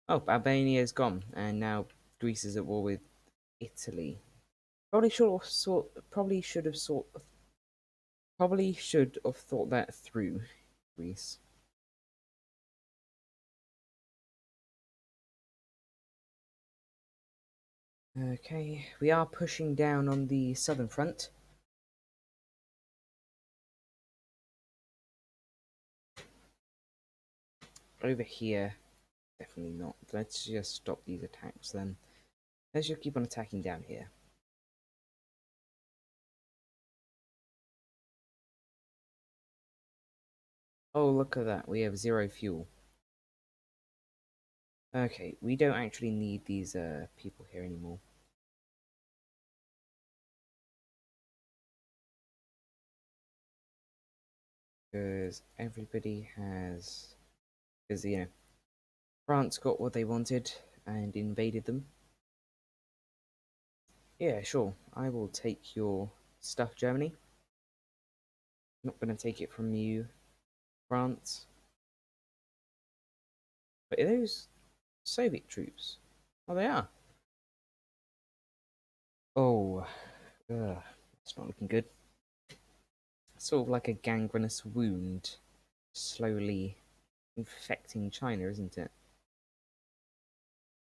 Oh, Albania is gone, and now Greece is at war with Italy. Probably should have thought that through, Greece. Okay, we are pushing down on the southern front. Over here, definitely not. Let's just stop these attacks then. Let's just keep on attacking down here. Oh, look at that. We have 0 fuel. Okay, we don't actually need these people here anymore. Because everybody has... Because, you know, France got what they wanted and invaded them. Yeah, sure. I will take your stuff, Germany. Not going to take it from you, France. But are those Soviet troops? Oh, they are. Oh, it's not looking good. Sort of like a gangrenous wound, slowly infecting China, isn't it?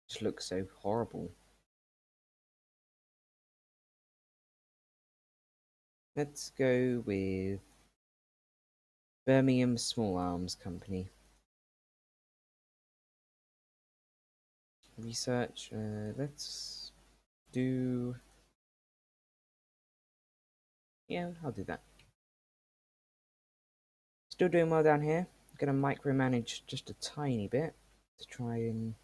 Just looks so horrible. Let's go with Birmingham Small Arms Company. Research, let's do... Yeah, I'll do that. Still doing well down here. I'm gonna micromanage just a tiny bit to try and,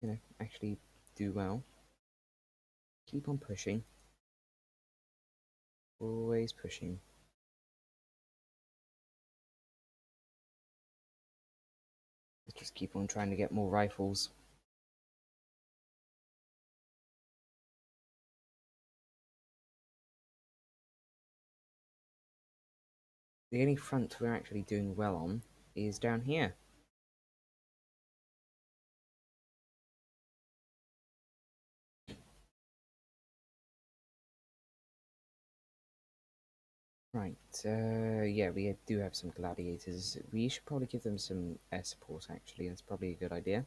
you know, actually do well. Keep on pushing. Always pushing. Let's just keep on trying to get more rifles. The only front we're actually doing well on is down here. Right, yeah, we do have some gladiators. We should probably give them some air support, actually. That's probably a good idea.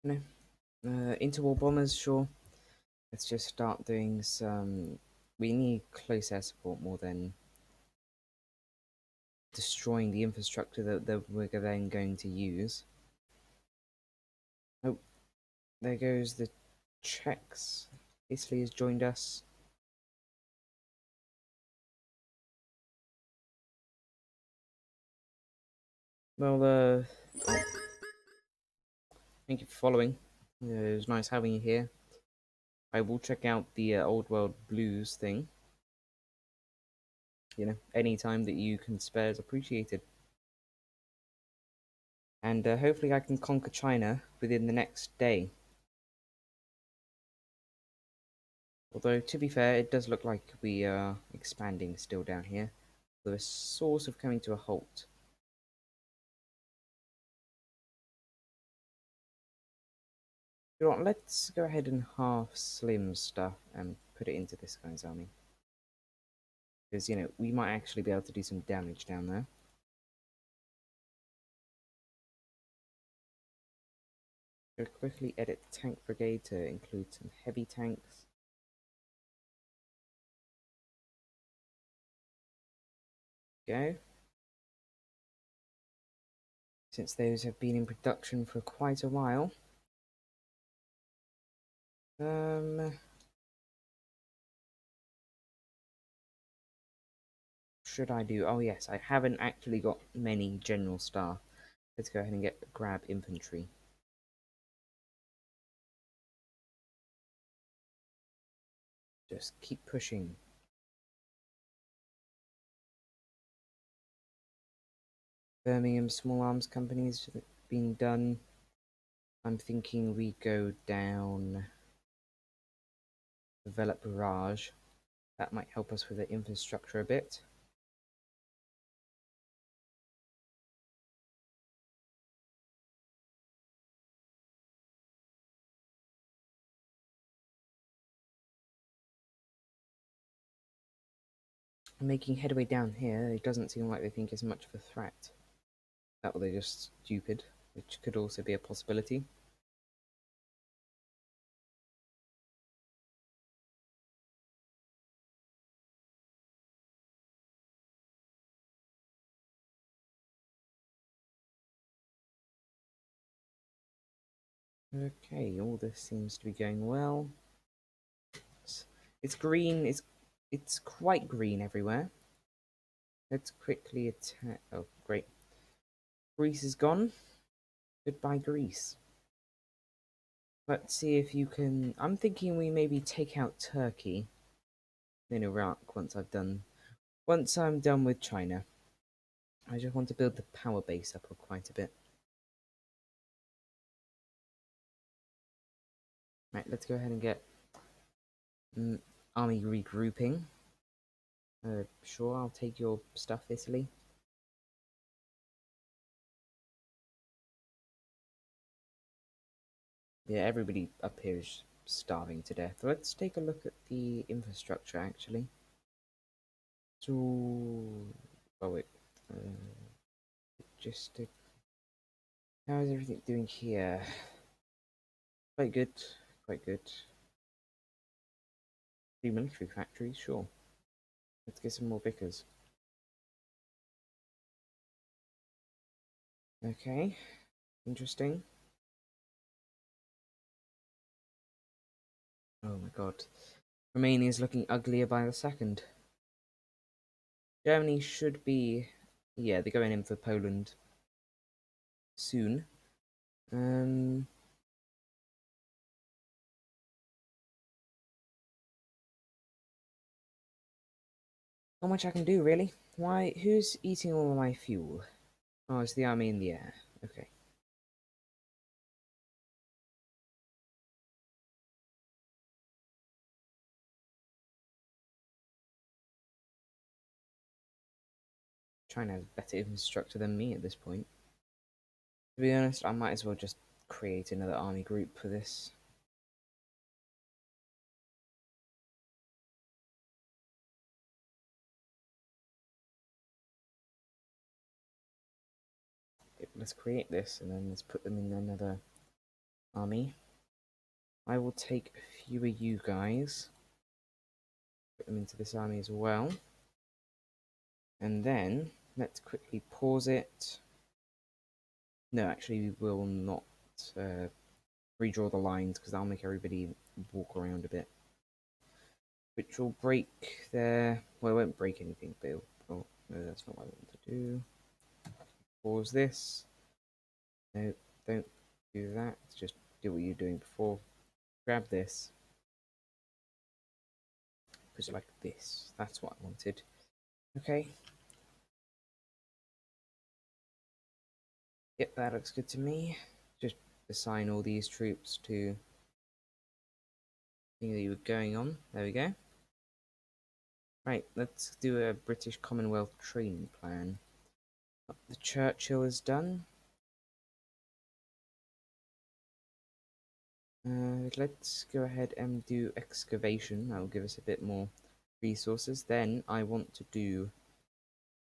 No. Interwar bombers, sure. Let's just start doing some... We need close air support more than destroying the infrastructure that we're then going to use. Oh, there goes the Czechs. Italy has joined us. Well, thank you for following. It was nice having you here. I will check out the Old World Blues thing. You know, any time that you can spare is appreciated. And hopefully I can conquer China within the next day. Although, to be fair, it does look like we are expanding still down here. We're sort of coming to a halt. You know what, let's go ahead and half Slim's stuff and put it into this guy's army. Because, you know, we might actually be able to do some damage down there. Go quickly edit the tank brigade to include some heavy tanks. Go. Since those have been in production for quite a while. Should I do? Oh yes, I haven't actually got many general staff. Let's go ahead and grab infantry. Just keep pushing. Birmingham small arms companies being done. I'm thinking we go down, develop barrage. That might help us with the infrastructure a bit. Making headway down here, it doesn't seem like they think it's much of a threat. That or they're just stupid, which could also be a possibility. Okay, all this seems to be going well. It's green, it's quite green everywhere. Let's quickly attack. Oh, great. Greece is gone. Goodbye, Greece. Let's see if you can. I'm thinking we maybe take out Turkey, then Iraq once I'm done with China. I just want to build the power base up quite a bit. Right, let's go ahead and get army regrouping. Sure, I'll take your stuff, Italy. Yeah, everybody up here is starving to death. Let's take a look at the infrastructure, actually. So, oh wait, just how is everything doing here? Quite good, quite good. 3 military factories, sure. Let's get some more vicars. Okay, interesting. Oh my god. Romania is looking uglier by the second. Germany should be... Yeah, they're going in for Poland soon. Not much I can do, really. Why? Who's eating all my fuel? Oh, it's the army in the air. Okay. China has better infrastructure than me at this point. To be honest, I might as well just create another army group for this. Let's create this and then let's put them in another army. I will take a few of you guys, put them into this army as well. And then let's quickly pause it. No, actually, we will not redraw the lines because that'll make everybody walk around a bit. Which will break their. Well, it won't break anything, but it'll... Oh, no, that's not what I want to do. Pause this. No, don't do that. Just do what you're doing before. Grab this. Put it like this. That's what I wanted. Okay. Yep, that looks good to me. Just assign all these troops to thing that you were going on. There we go. Right, let's do a British Commonwealth training plan. The Churchill is done. Let's go ahead and do excavation. That will give us a bit more resources. Then I want to do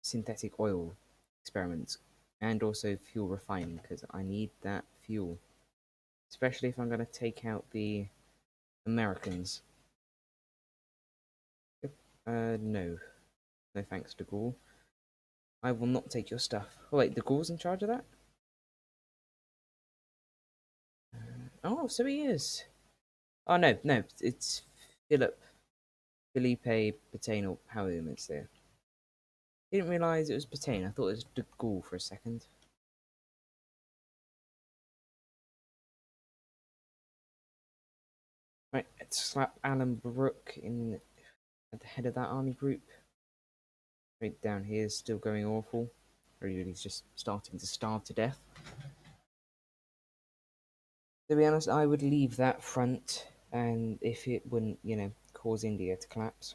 synthetic oil experiments and also fuel refining because I need that fuel, especially if I'm going to take out the Americans. Yep. No. No thanks, De Gaulle. I will not take your stuff. Oh wait, De Gaulle's in charge of that? Oh, so he is. Oh no, it's Felipe Patain or however it's there. Didn't realise it was Patain. I thought it was De Gaulle for a second. Right, let's slap Alan Brooke in at the head of that army group. Right down here is still going awful. Really, he's just starting to starve to death. To be honest, I would leave that front, and if it wouldn't, cause India to collapse.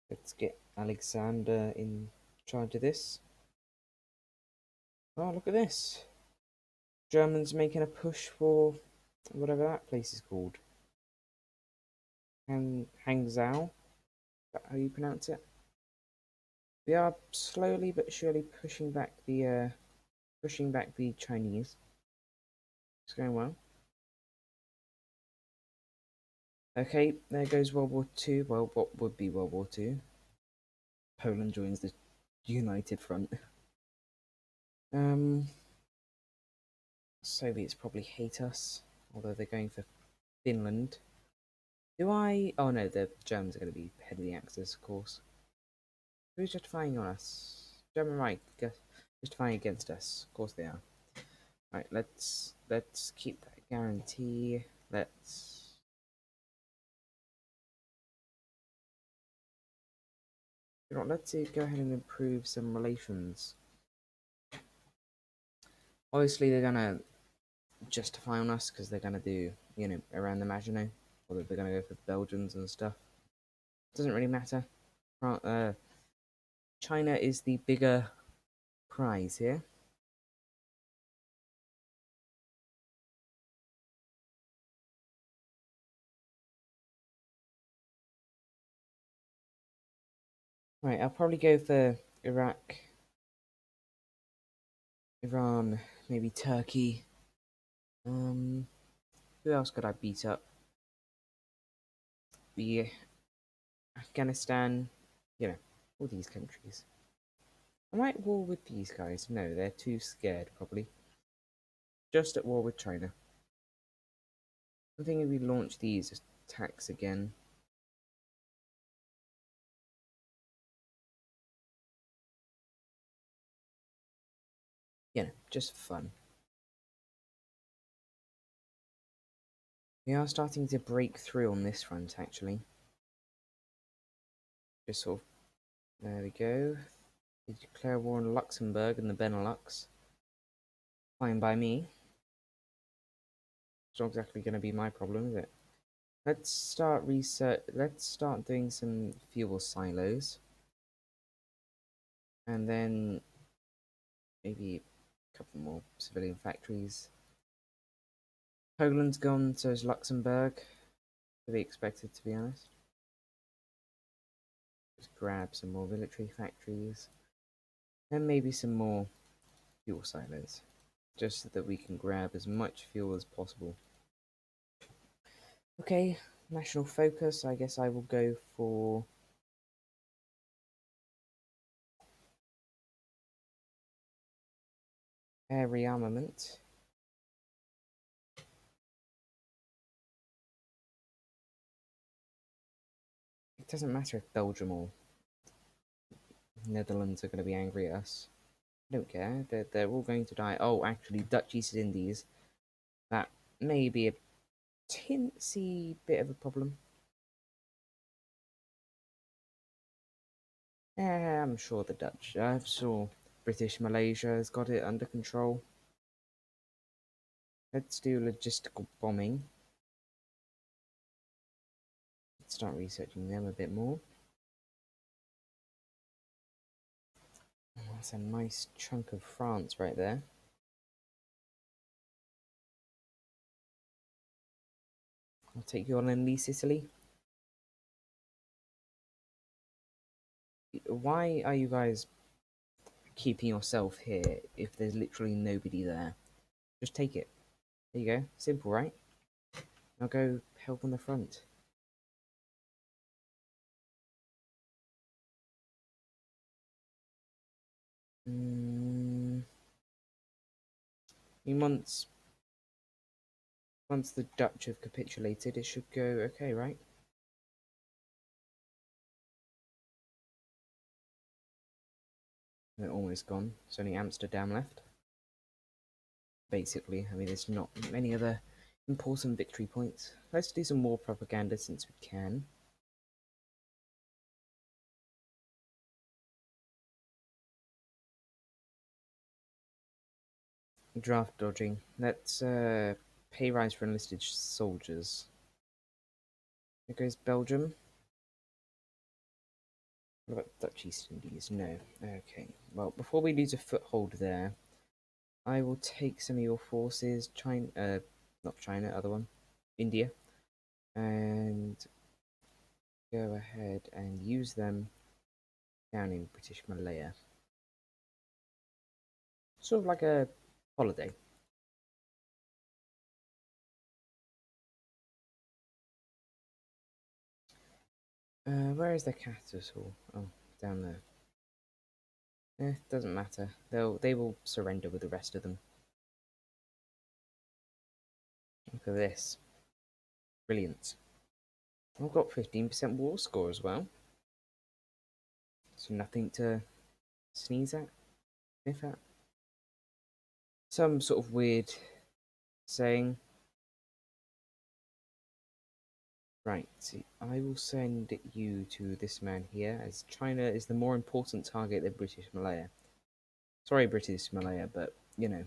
Let's get Alexander in charge of this. Oh, look at this. Germans making a push for whatever that place is called. Hangzhou? Is that how you pronounce it? We are slowly but surely pushing back the Chinese. It's going well. Okay, there goes World War Two. Well, what would be World War Two? Poland joins the United Front. Soviets probably hate us, although they're going for Finland. Do I? Oh no, the Germans are going to be head of the Axis, of course. Who's justifying on us? German Reich justifying against us. Of course they are. Right, let's keep that guarantee. Let's go ahead and improve some relations. Obviously, they're gonna justify on us because they're gonna do, around the Maginot, or they're gonna go for the Belgians and stuff. Doesn't really matter. China is the bigger prize here. Right, I'll probably go for Iraq, Iran, maybe Turkey. Who else could I beat up? The Afghanistan, all these countries. Am I at war with these guys? No, they're too scared, probably. Just at war with China. I think if we launch these attacks again. Just fun. We are starting to break through on this front, actually. Just sort of. There we go. We declare war on Luxembourg and the Benelux. Fine by me. It's not exactly going to be my problem, is it? Let's start research. Let's start doing some fuel silos, and then maybe a couple more civilian factories. Poland's gone, so is Luxembourg. To be expected, to be honest. Just grab some more military factories, and maybe some more fuel silos, just so that we can grab as much fuel as possible. Okay, national focus. I guess I will go for air rearmament. It doesn't matter if Belgium or Netherlands are going to be angry at us. I don't care. They're all going to die. Oh, actually, Dutch East Indies. That may be a tinsy bit of a problem. I'm sure the Dutch. I'm sure British Malaysia has got it under control. Let's do logistical bombing. Let's start researching them a bit more. Oh, that's a nice chunk of France right there. I'll take you on in Sicily. Why are you guys keeping yourself here if there's literally nobody there? Just take it. There you go. Simple, right? Now go help on the front. I mean, once the Dutch have capitulated, it should go okay, right? They're almost gone. It's only Amsterdam left. Basically, I mean, there's not many other important victory points. Let's do some more propaganda since we can. Draft dodging. Let's pay rise for enlisted soldiers. There goes Belgium. What about Dutch East Indies? No. Okay. Well, before we lose a foothold there, I will take some of your forces. China, not China, other one, India, and go ahead and use them down in British Malaya. Sort of like a holiday. Where is the capital? Oh, down there. Doesn't matter. They will surrender with the rest of them. Look at this. Brilliant. I've got 15% war score as well. So nothing to sneeze at, sniff at. Some sort of weird saying. Right, I will send you to this man here, as China is the more important target than British Malaya. Sorry, British Malaya, but, you know,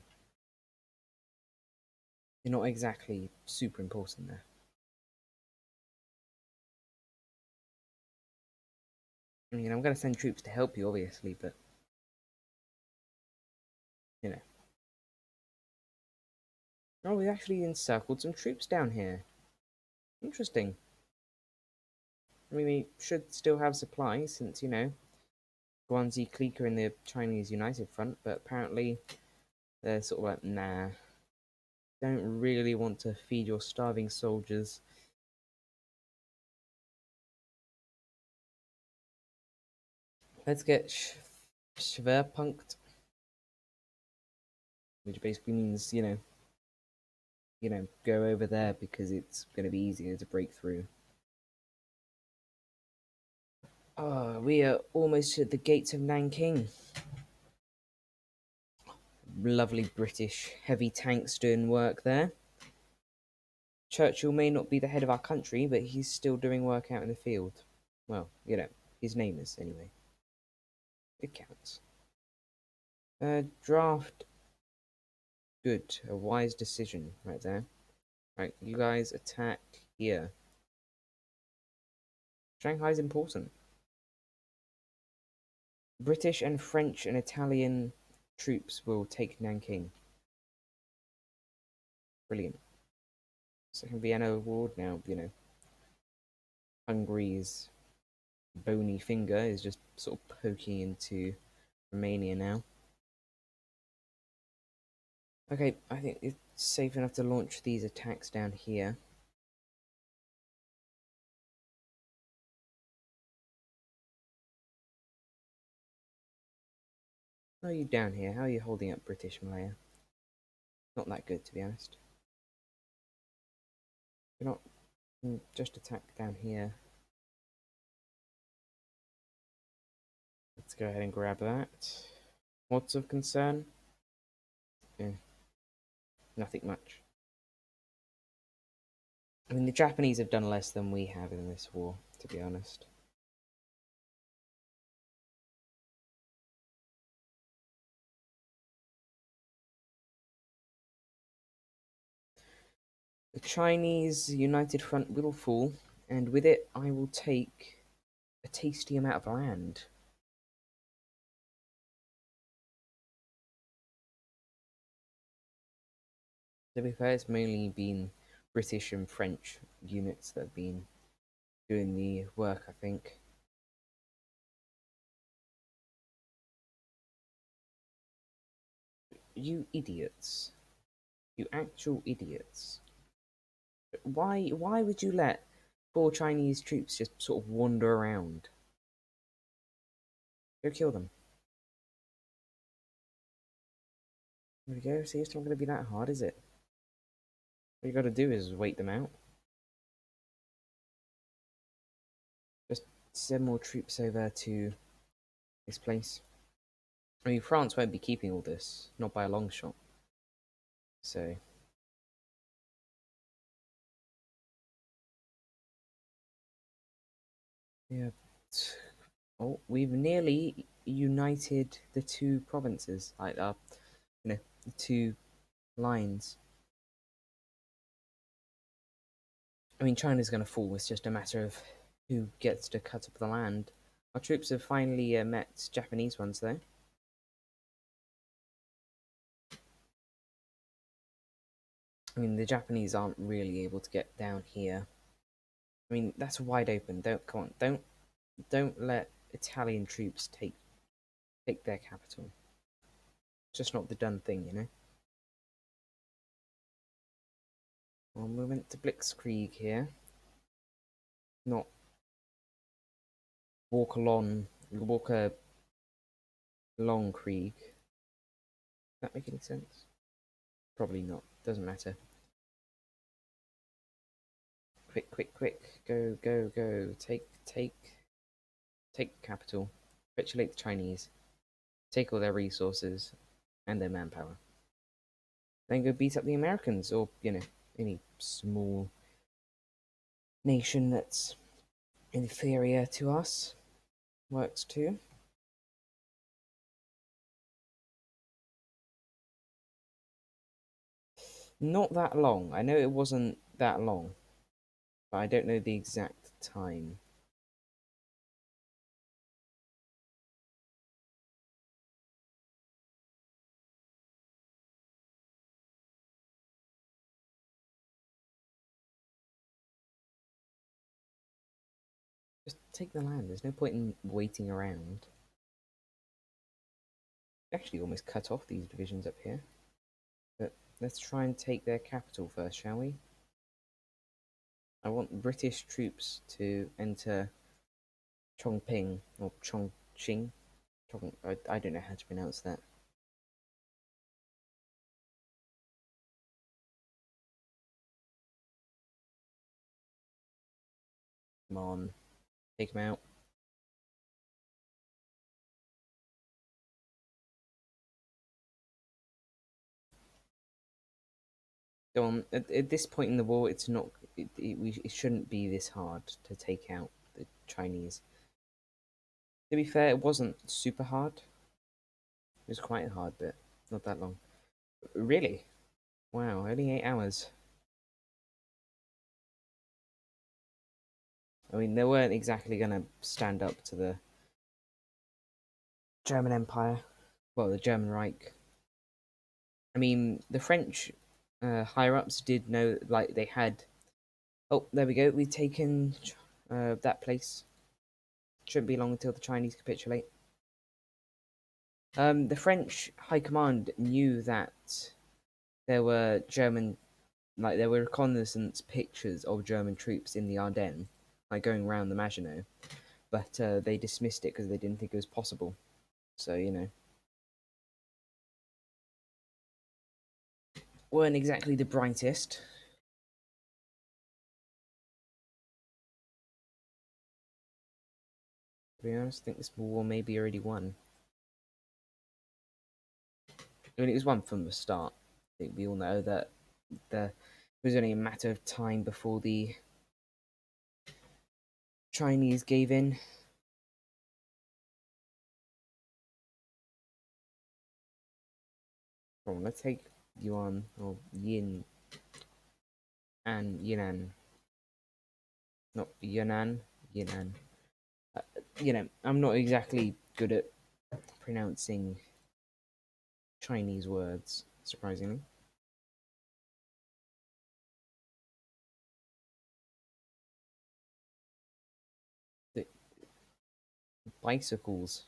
you're not exactly super important there. I mean, I'm going to send troops to help you, obviously, but, you know. Oh, we actually encircled some troops down here. Interesting. I mean, we should still have supplies, since, you know, Guanzi clique are in the Chinese United Front, but apparently they're sort of like, nah, don't really want to feed your starving soldiers. Let's get Schwerpunkt, which basically means, go over there because it's going to be easier to break through. Oh, we are almost at the gates of Nanking. Lovely British heavy tanks doing work there. Churchill may not be the head of our country, but he's still doing work out in the field. Well, his name is anyway. It counts. Draft. Good. A wise decision right there. Right, you guys attack here. Shanghai's important. British and French and Italian troops will take Nanking. Brilliant. Second Vienna Award now, Hungary's bony finger is just sort of poking into Romania now. Okay, I think it's safe enough to launch these attacks down here. How are you down here? How are you holding up British Malaya? Not that good, to be honest. You're not... Just attack down here. Let's go ahead and grab that. What's of concern? Yeah, nothing much. I mean, the Japanese have done less than we have in this war, to be honest. The Chinese United Front will fall, and with it, I will take a tasty amount of land. To be fair, it's mainly been British and French units that have been doing the work, I think. You idiots. You actual idiots. Why would you let 4 Chinese troops just sort of wander around? Go kill them. There we go. See, it's not going to be that hard, is it? All you got to do is wait them out. Just send more troops over to this place. I mean, France won't be keeping all this, not by a long shot. So, yeah. Oh, we've nearly united the two provinces, like the two lines. I mean, China's going to fall. It's just a matter of who gets to cut up the land. Our troops have finally met Japanese ones, though. I mean, the Japanese aren't really able to get down here. I mean, that's wide open. Don't let Italian troops take their capital. It's just not the done thing, you know. Well, we went to Blitzkrieg here, not walk a long Krieg. Does that make any sense? Probably not. Doesn't matter. Quick, quick, quick! Go, go, go! Take the capital. Capitulate the Chinese. Take all their resources and their manpower. Then go beat up the Americans, or any small nation that's inferior to us. Works too. Not that long. I know it wasn't that long, but I don't know the exact time. Just take the land. There's no point in waiting around. Actually, almost cut off these divisions up here. But let's try and take their capital first, shall we? I want British troops to enter Chongping or Chongqing. I don't know how to pronounce that. Come on, take them out. Go on. At this point in the war, it's not. It shouldn't be this hard to take out the Chinese. To be fair, it wasn't super hard. It was quite hard, but not that long. Really? Wow, only 8 hours. I mean, they weren't exactly going to stand up to the German Empire. Well, the German Reich. I mean, the French higher ups did know, like, they had. Oh, there we go. We've taken that place. Shouldn't be long until the Chinese capitulate. The French high command knew that there were there were reconnaissance pictures of German troops in the Ardennes, like going around the Maginot, but they dismissed it because they didn't think it was possible. So weren't exactly the brightest. To be honest, I think this war may be already won. I mean, it was won from the start. I think we all know that it was only a matter of time before the Chinese gave in. Come on, let's take Yuan or Yin and Yinan. not Yunnan. Yunnan. Uh, I'm not exactly good at pronouncing Chinese words, surprisingly. The bicycles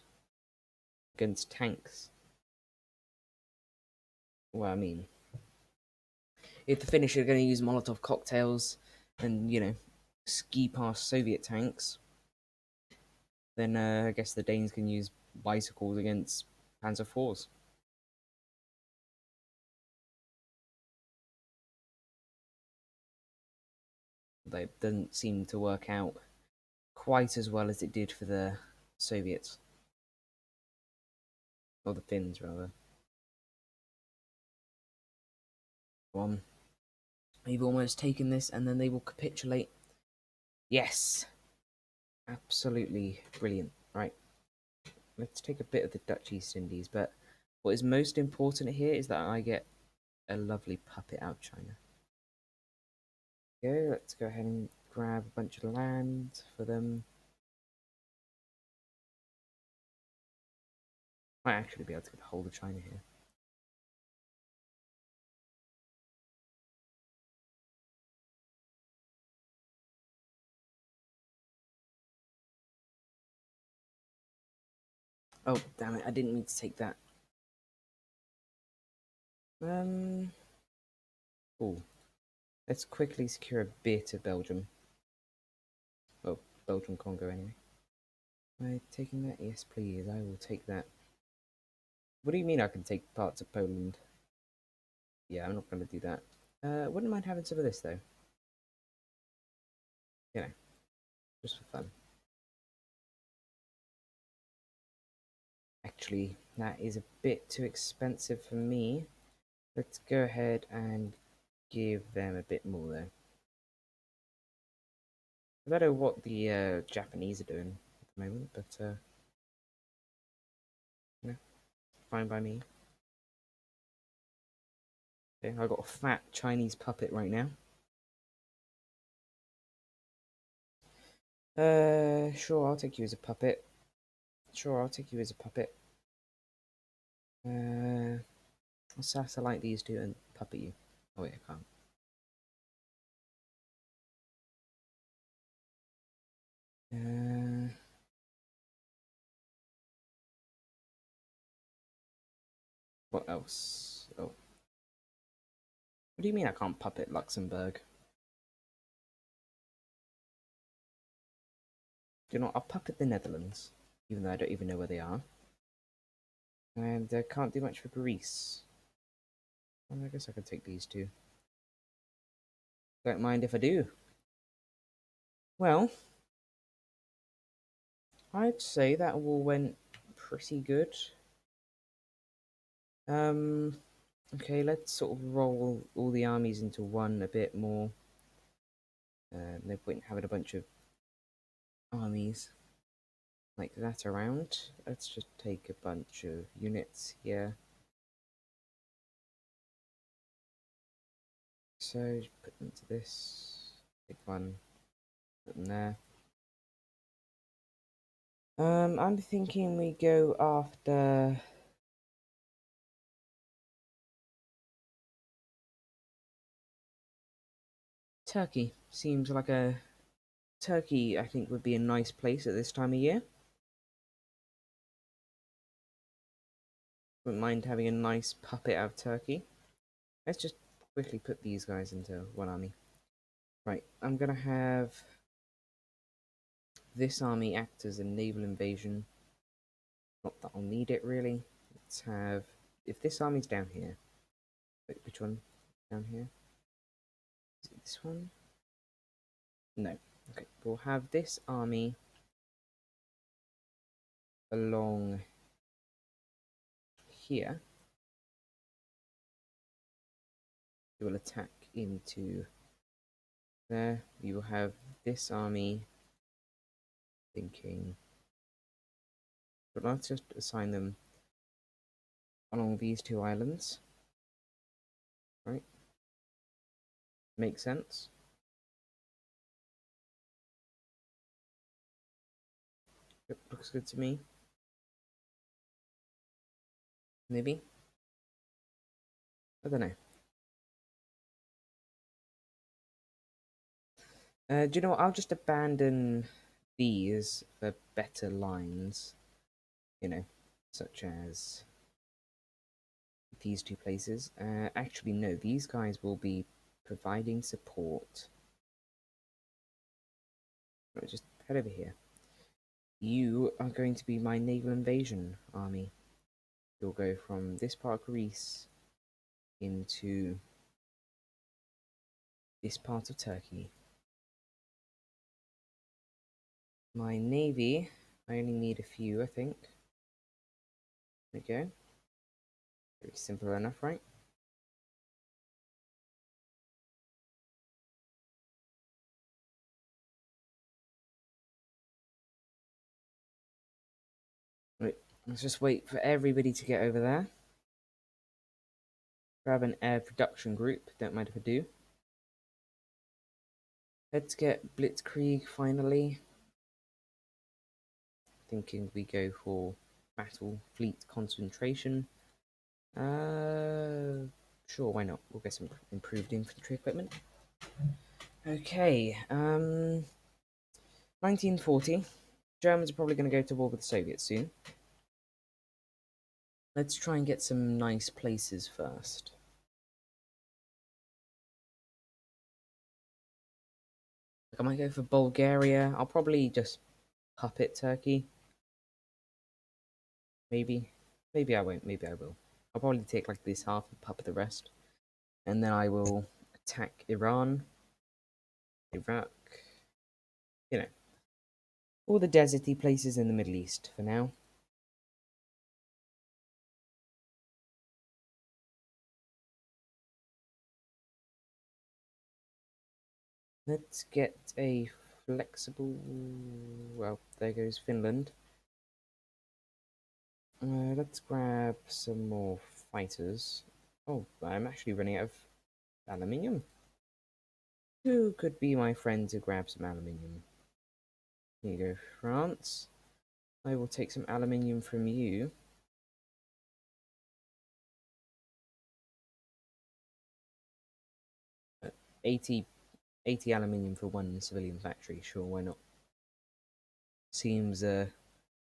against tanks. Well, I mean, if the Finnish are going to use Molotov cocktails and, ski past Soviet tanks, then I guess the Danes can use bicycles against Panzer IVs. That doesn't seem to work out quite as well as it did for the Soviets. Or the Finns, rather. One. We've almost taken this, and then they will capitulate. Yes! Absolutely brilliant. Right. Let's take a bit of the Dutch East Indies, but what is most important here is that I get a lovely puppet out of China. Okay, let's go ahead and grab a bunch of land for them. Might actually be able to get a hold of China here. Oh, damn it, I didn't mean to take that. Oh, let's quickly secure a bit of Belgium. Well, Belgium Congo anyway. Am I taking that? Yes, please, I will take that. What do you mean I can take parts of Poland? Yeah, I'm not going to do that. Wouldn't mind having some of this, though. You know, just for fun. Actually, that is a bit too expensive for me. Let's go ahead and give them a bit more, though. I don't know what the Japanese are doing at the moment, but yeah, fine by me. Okay, I got a fat Chinese puppet right now. Sure, I'll take you as a puppet. Sure, I'll take you as a puppet. I'll satellite these two and puppet you. Oh wait, I can't. What else? Oh, what do you mean I can't puppet Luxembourg? You know, I'll puppet the Netherlands, even though I don't even know where they are. And can't do much for Greece. Well, I guess I could take these two. Don't mind if I do. Well, I'd say that all went pretty good. Okay, let's sort of roll all the armies into one a bit more. No point in having a bunch of armies like that around. Let's just take a bunch of units here. So, just put them to this. Take one, put them there. I'm thinking we go after Turkey. Seems like a Turkey, I think, would be a nice place at this time of year. Wouldn't mind having a nice puppet out of Turkey. Let's just quickly put these guys into one army. Right, I'm gonna have this army act as a naval invasion. Not that I'll need it really. Let's have, if this army's down here, wait, which one? Down here? Is it this one? No. Okay, we'll have this army along here. It will attack into there. We will have this army thinking, but let's just assign them along these two islands. Right? Makes sense. Looks good to me. Maybe? I don't know. Do you know what? I'll just abandon these for better lines. You know, such as these two places. Actually, no, these guys will be providing support. Right, just head over here. You are going to be my naval invasion army. You'll go from this part of Greece into this part of Turkey. My navy, I only need a few, I think. There we go. Very simple enough, right? Right, let's just wait for everybody to get over there. Grab an air production group, don't mind if I do. Let's get Blitzkrieg finally. Thinking we go for battle fleet concentration. Sure, why not? We'll get some improved infantry equipment. Okay, 1940. Germans are probably going to go to war with the Soviets soon. Let's try and get some nice places first. Like I might go for Bulgaria. I'll probably just puppet Turkey. Maybe. Maybe I won't. Maybe I will. I'll probably take like this half and puppet the rest. And then I will attack Iran, Iraq, you know, all the deserty places in the Middle East for now. Let's get a flexible... Well, there goes Finland. Let's grab some more fighters. Oh, I'm actually running out of aluminium. Who could be my friend to grab some aluminium? Here you go, France. I will take some aluminium from you. 80 aluminium for one civilian factory. Sure, why not? Seems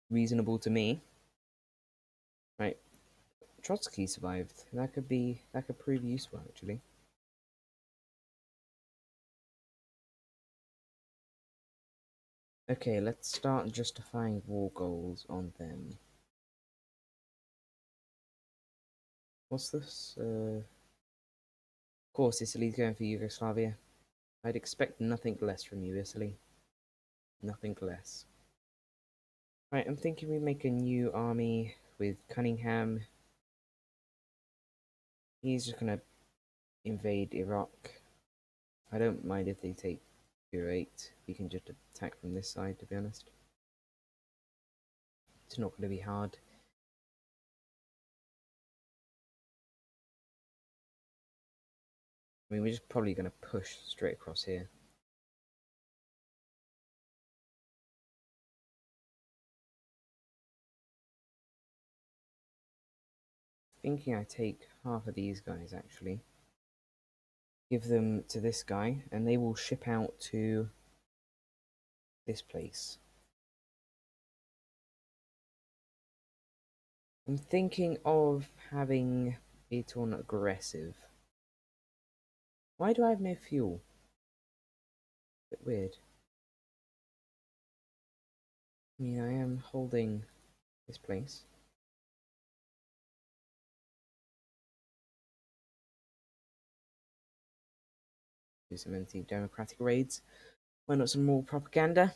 reasonable to me. Right, Trotsky survived. That could prove useful actually. Okay, let's start justifying war goals on them. What's this? Of course, Italy's going for Yugoslavia. I'd expect nothing less from you, Italy. Nothing less. Right, I'm thinking we make a new army with Cunningham. He's just gonna invade Iraq. I don't mind if they take Kuwait. We can just attack from this side, to be honest. It's not gonna be hard. I mean, we're just probably gonna push straight across here. Thinking I take half of these guys actually. Give them to this guy, and they will ship out to this place. I'm thinking of having it on aggressive. Why do I have no fuel? Bit weird. I mean, I am holding this place. Do some anti-democratic raids. Why not some more propaganda?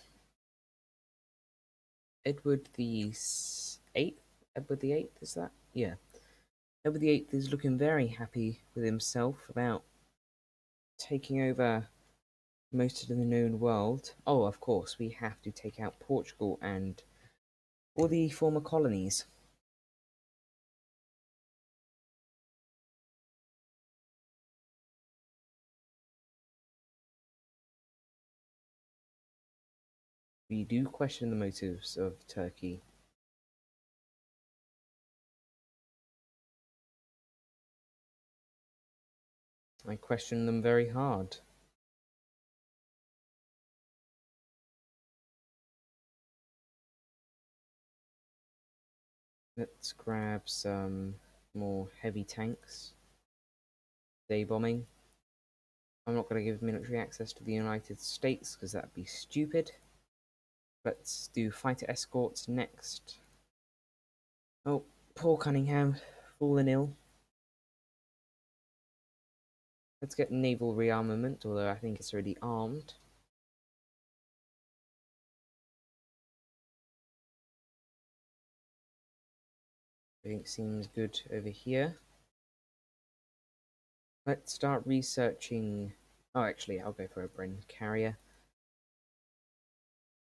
Edward the 8th? Edward the 8th, is that? Yeah. Edward the 8th is looking very happy with himself about taking over most of the known world. Oh, of course, we have to take out Portugal and all the former colonies. We do question the motives of Turkey. I question them very hard. Let's grab some more heavy tanks. Day bombing. I'm not going to give military access to the United States because that'd be stupid. Let's do fighter escorts next. Oh, poor Cunningham, fallen ill. Let's get naval rearmament, although I think it's already armed. Everything seems good over here. Let's start researching. Oh, actually, I'll go for a Bren carrier.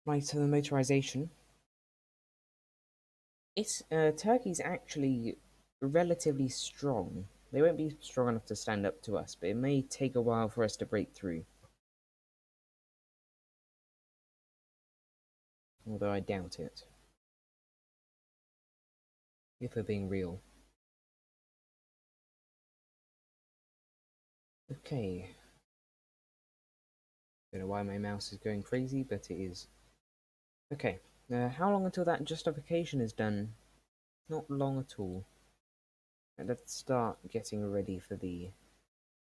Right, so the motorization. Turkey's actually relatively strong. They won't be strong enough to stand up to us, but it may take a while for us to break through. Although I doubt it. If we're being real. Okay. Don't know why my mouse is going crazy, but it is. Okay. How long until that justification is done? Not long at all. Right, let's start getting ready for the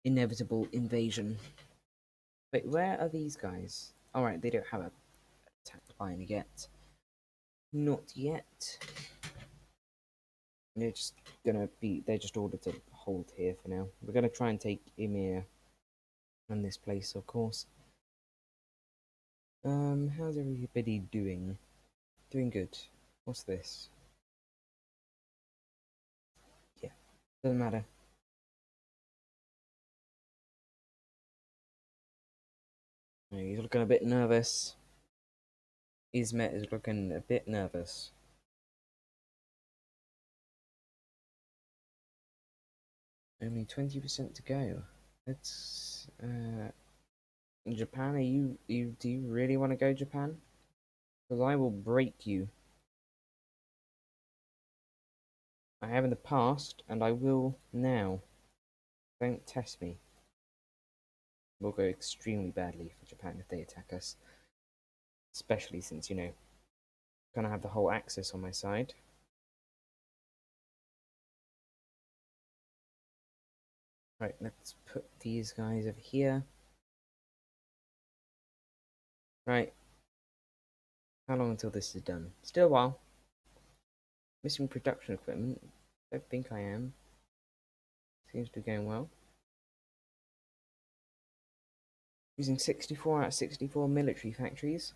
inevitable invasion. Wait, where are these guys? Alright, they don't have a attack line yet. Not yet. They're just ordered to hold here for now. We're gonna try and take Emir and this place, of course. How's everybody doing? Doing good. What's this? Yeah, doesn't matter. He's looking a bit nervous. Ismet is looking a bit nervous. Only 20% to go. Let's Japan, do you really want to go Japan? Because I will break you. I have in the past, and I will now. Don't test me. Will go extremely badly for Japan if they attack us. Especially since, you know, gonna have the whole Axis on my side. Right, let's put these guys over here. Right. How long until this is done? Still a while. Missing production equipment. Don't think I am. Seems to be going well. Using 64 out of 64 military factories.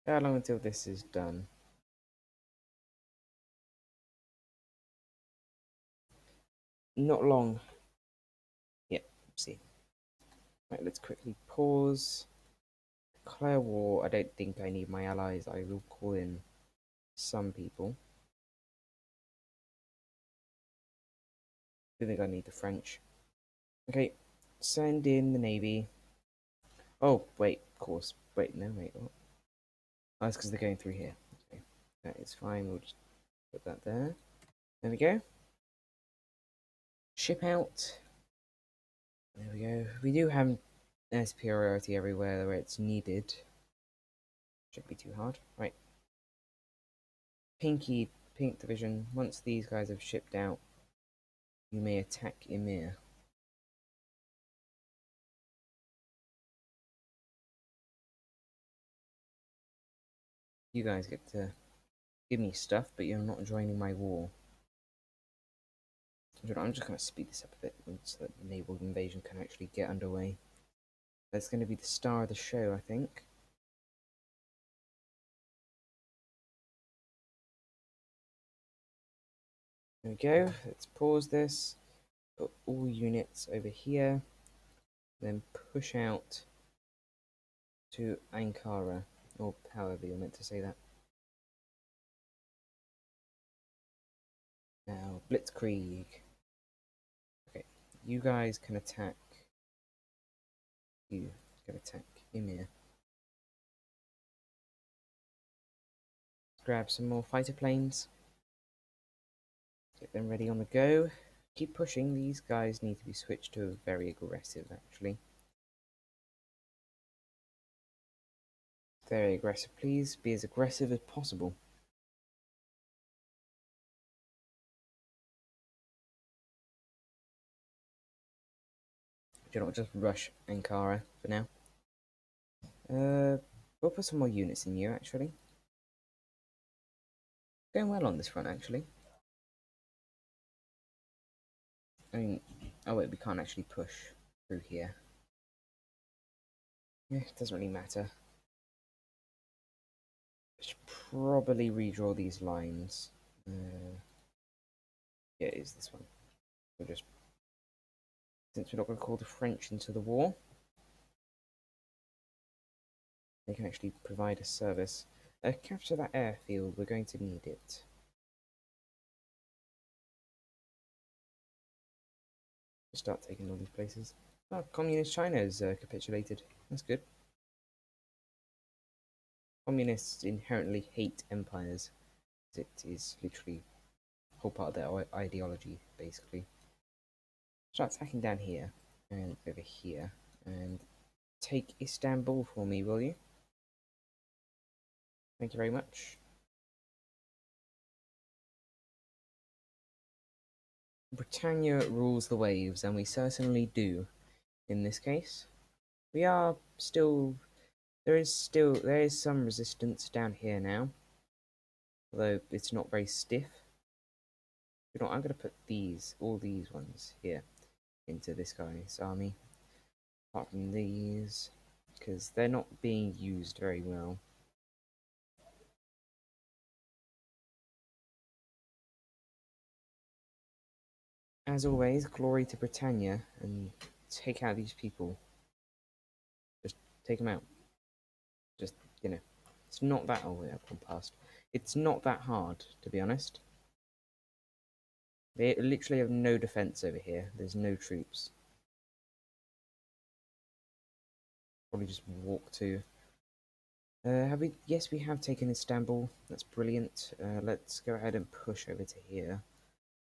How long until this is done? Not long. Yep, see. Right, let's quickly pause. Declare war. I don't think I need my allies. I will call in some people. I think I need the French. Okay, send in the Navy. Oh, wait, of course. Wait, no, wait. What? Oh, that's because they're going through here. Okay, that is fine. We'll just put that there. There we go. Ship out. There we go. We do have air superiority everywhere where it's needed. Shouldn't be too hard. Right. Pink division. Once these guys have shipped out, you may attack Emir. You guys get to give me stuff, but you're not joining my war. I'm just going to speed this up a bit so that the naval invasion can actually get underway. That's going to be the star of the show, I think. There we go. Let's pause this. Put all units over here. Then push out to Ankara. Or however you're meant to say that. Now, Blitzkrieg. Okay, you guys can attack. You can attack Ymir. Grab some more fighter planes. Get them ready on the go. Keep pushing. These guys need to be switched to very aggressive, actually. Very aggressive, please. Be as aggressive as possible. Do not just rush Ankara for now. We'll put some more units in you, actually. Going well on this front, actually. I mean, oh wait, we can't actually push through here. Yeah, it doesn't really matter. I should probably redraw these lines. Yeah, it is this one. We'll just, since we're not going to call the French into the war, they can actually provide a service. Capture that airfield, we're going to need it. Start taking all these places. Oh, Communist China has capitulated. That's good. Communists inherently hate empires. It is literally a whole part of their ideology, basically. Start attacking down here and over here, and take Istanbul for me, will you? Thank you very much. Britannia rules the waves, and we certainly do in this case. We are still there is some resistance down here now, although it's not very stiff. You know, I'm going to put all these ones here into this guy's army, apart from these, because they're not being used very well. As always, glory to Britannia, and take out these people. Just take them out. Just, you know, it's not that. Oh, I've gone past. It's not that hard, to be honest. They literally have no defense over here. There's no troops. Probably just walk to. Have we? Yes, we have taken Istanbul. That's brilliant. Let's go ahead and push over to here.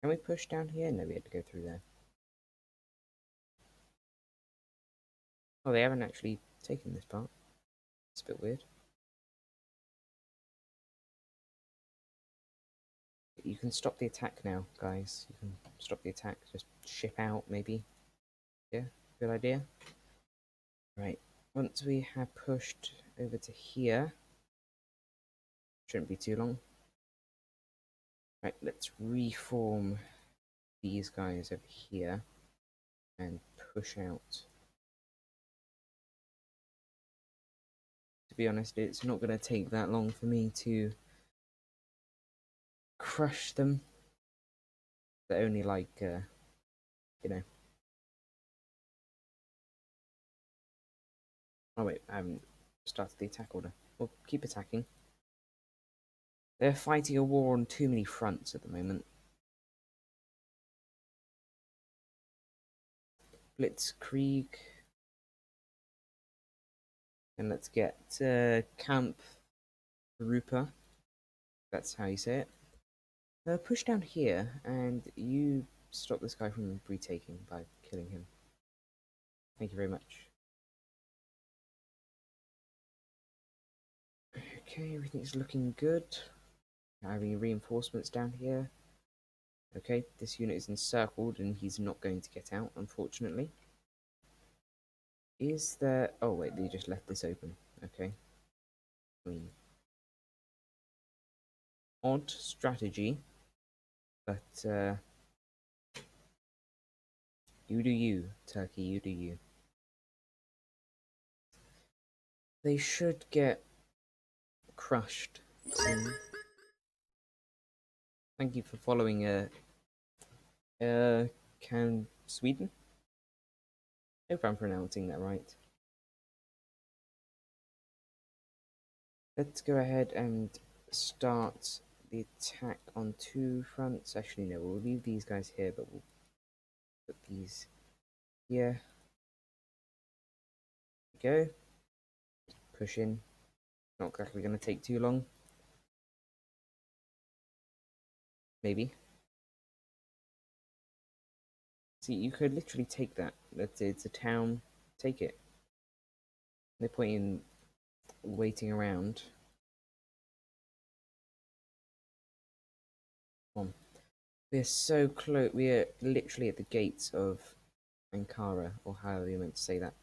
Can we push down here? No, we had to go through there. Oh, they haven't actually taken this part. It's a bit weird. You can stop the attack now, guys. You can stop the attack. Just ship out, maybe. Yeah, good idea. Right. Once we have pushed over to here, shouldn't be too long. Right, let's reform these guys over here and push out. To be honest, it's not going to take that long for me to crush them. They're only like, you know. Oh wait, I haven't started the attack order. Well, keep attacking. They're fighting a war on too many fronts at the moment. Blitzkrieg. And let's get Camp Rupa. That's how you say it. Push down here, and you stop this guy from retaking by killing him. Thank you very much. Okay, everything's looking good. Having reinforcements down here. Okay, this unit is encircled and he's not going to get out, unfortunately. Is there... Oh wait, they just left this open. Okay. I mean... Odd strategy. But, you do you, Turkey, you do you. They should get crushed soon. Thank you for following, Sweden? I hope I'm pronouncing that right. Let's go ahead and start the attack on two fronts. Actually, no, we'll leave these guys here, but we'll put these here. Go. push in. Not exactly going to take too long. Maybe. See, you could literally take that. It's a town. Take it. No point in waiting around. Come on. We are so close. We are literally at the gates of Ankara, or however you meant to say that.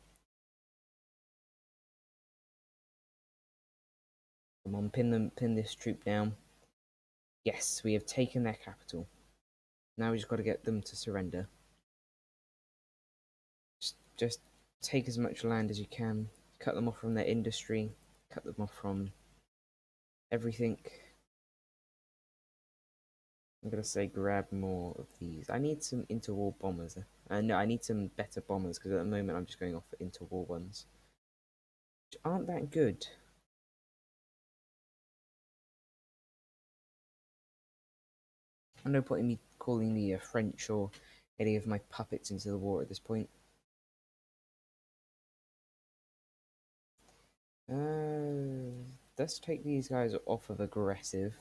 Come on, pin this troop down. Yes, we have taken their capital. Now we just got to get them to surrender. Just take as much land as you can. Cut them off from their industry. Cut them off from everything. I'm gonna say grab more of these. I need some interwar bombers. No, I need some better bombers because at the moment I'm just going off for interwar ones, which aren't that good. No point in me calling the French or any of my puppets into the war at this point. Let's take these guys off of aggressive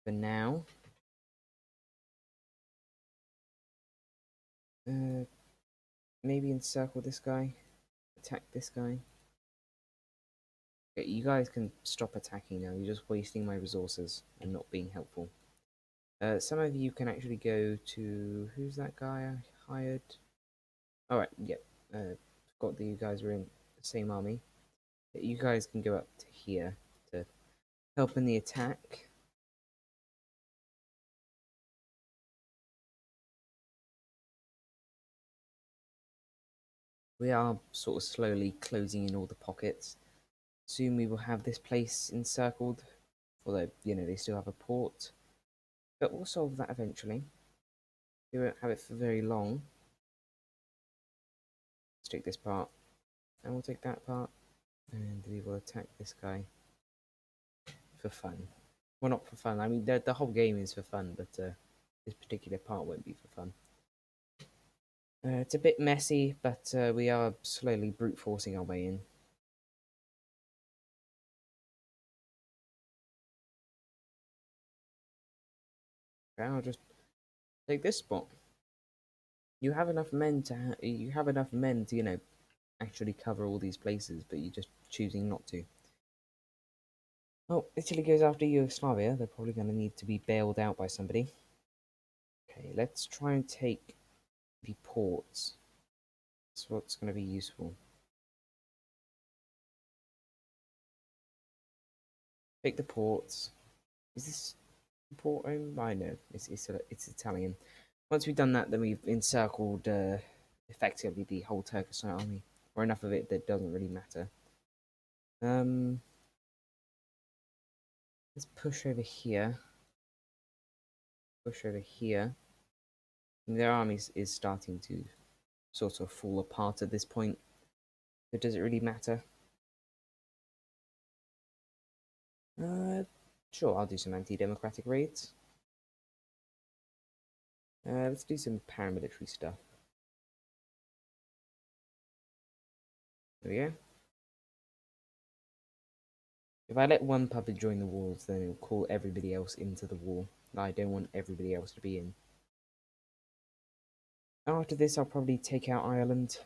for now. Maybe encircle this guy, attack this guy. Okay, you guys can stop attacking now. You're just wasting my resources and not being helpful. Some of you can actually go to... Who's that guy I hired? Alright, yep. Forgot that you guys were in the same army. You guys can go up to here to help in the attack. We are sort of slowly closing in all the pockets. Soon we will have this place encircled. Although, you know, they still have a port. But we'll solve that eventually. We won't have it for very long. Let's take this part. And we'll take that part. And we will attack this guy. For fun. Well, not for fun. I mean, the whole game is for fun, but this particular part won't be for fun. It's a bit messy, but we are slowly brute forcing our way in. Okay, I'll just take this spot. You have enough men to you know, actually cover all these places, but you're just choosing not to. Oh, Italy goes after Yugoslavia. They're probably going to need to be bailed out by somebody. Okay, let's try and take the ports. That's what's going to be useful. Take the ports. Is this port owned? I know, it's Italian. Once we've done that, then we've encircled effectively the whole Turkish army, or enough of it that doesn't really matter. Let's push over here. Push over here. And their army is starting to sort of fall apart at this point. So does it really matter? Sure, I'll do some anti-democratic raids. Let's do some paramilitary stuff. There we go. If I let one puppet join the wars, then it'll call everybody else into the war. I don't want everybody else to be in. After this, I'll probably take out Ireland.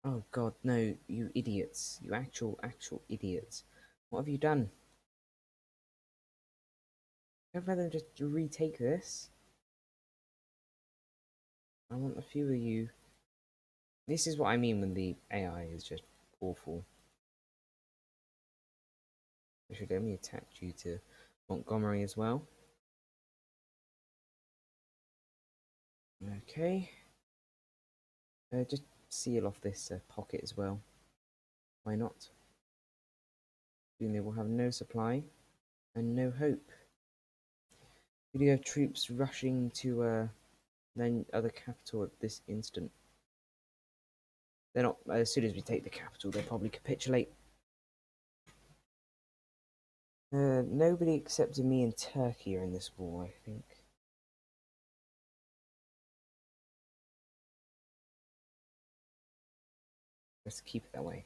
Oh god, no, you idiots. You actual idiots. What have you done? I'd rather just retake this. I want a few of you. This is what I mean when the AI is just awful. I should only attack you to Montgomery as well. Okay. Just seal off this pocket as well. Why not? Soon they will have no supply and no hope. We do have troops rushing to the other capital at this instant. They're not. As soon as we take the capital, they'll probably capitulate. Nobody except me and Turkey are in this war, I think. Let's keep it that way.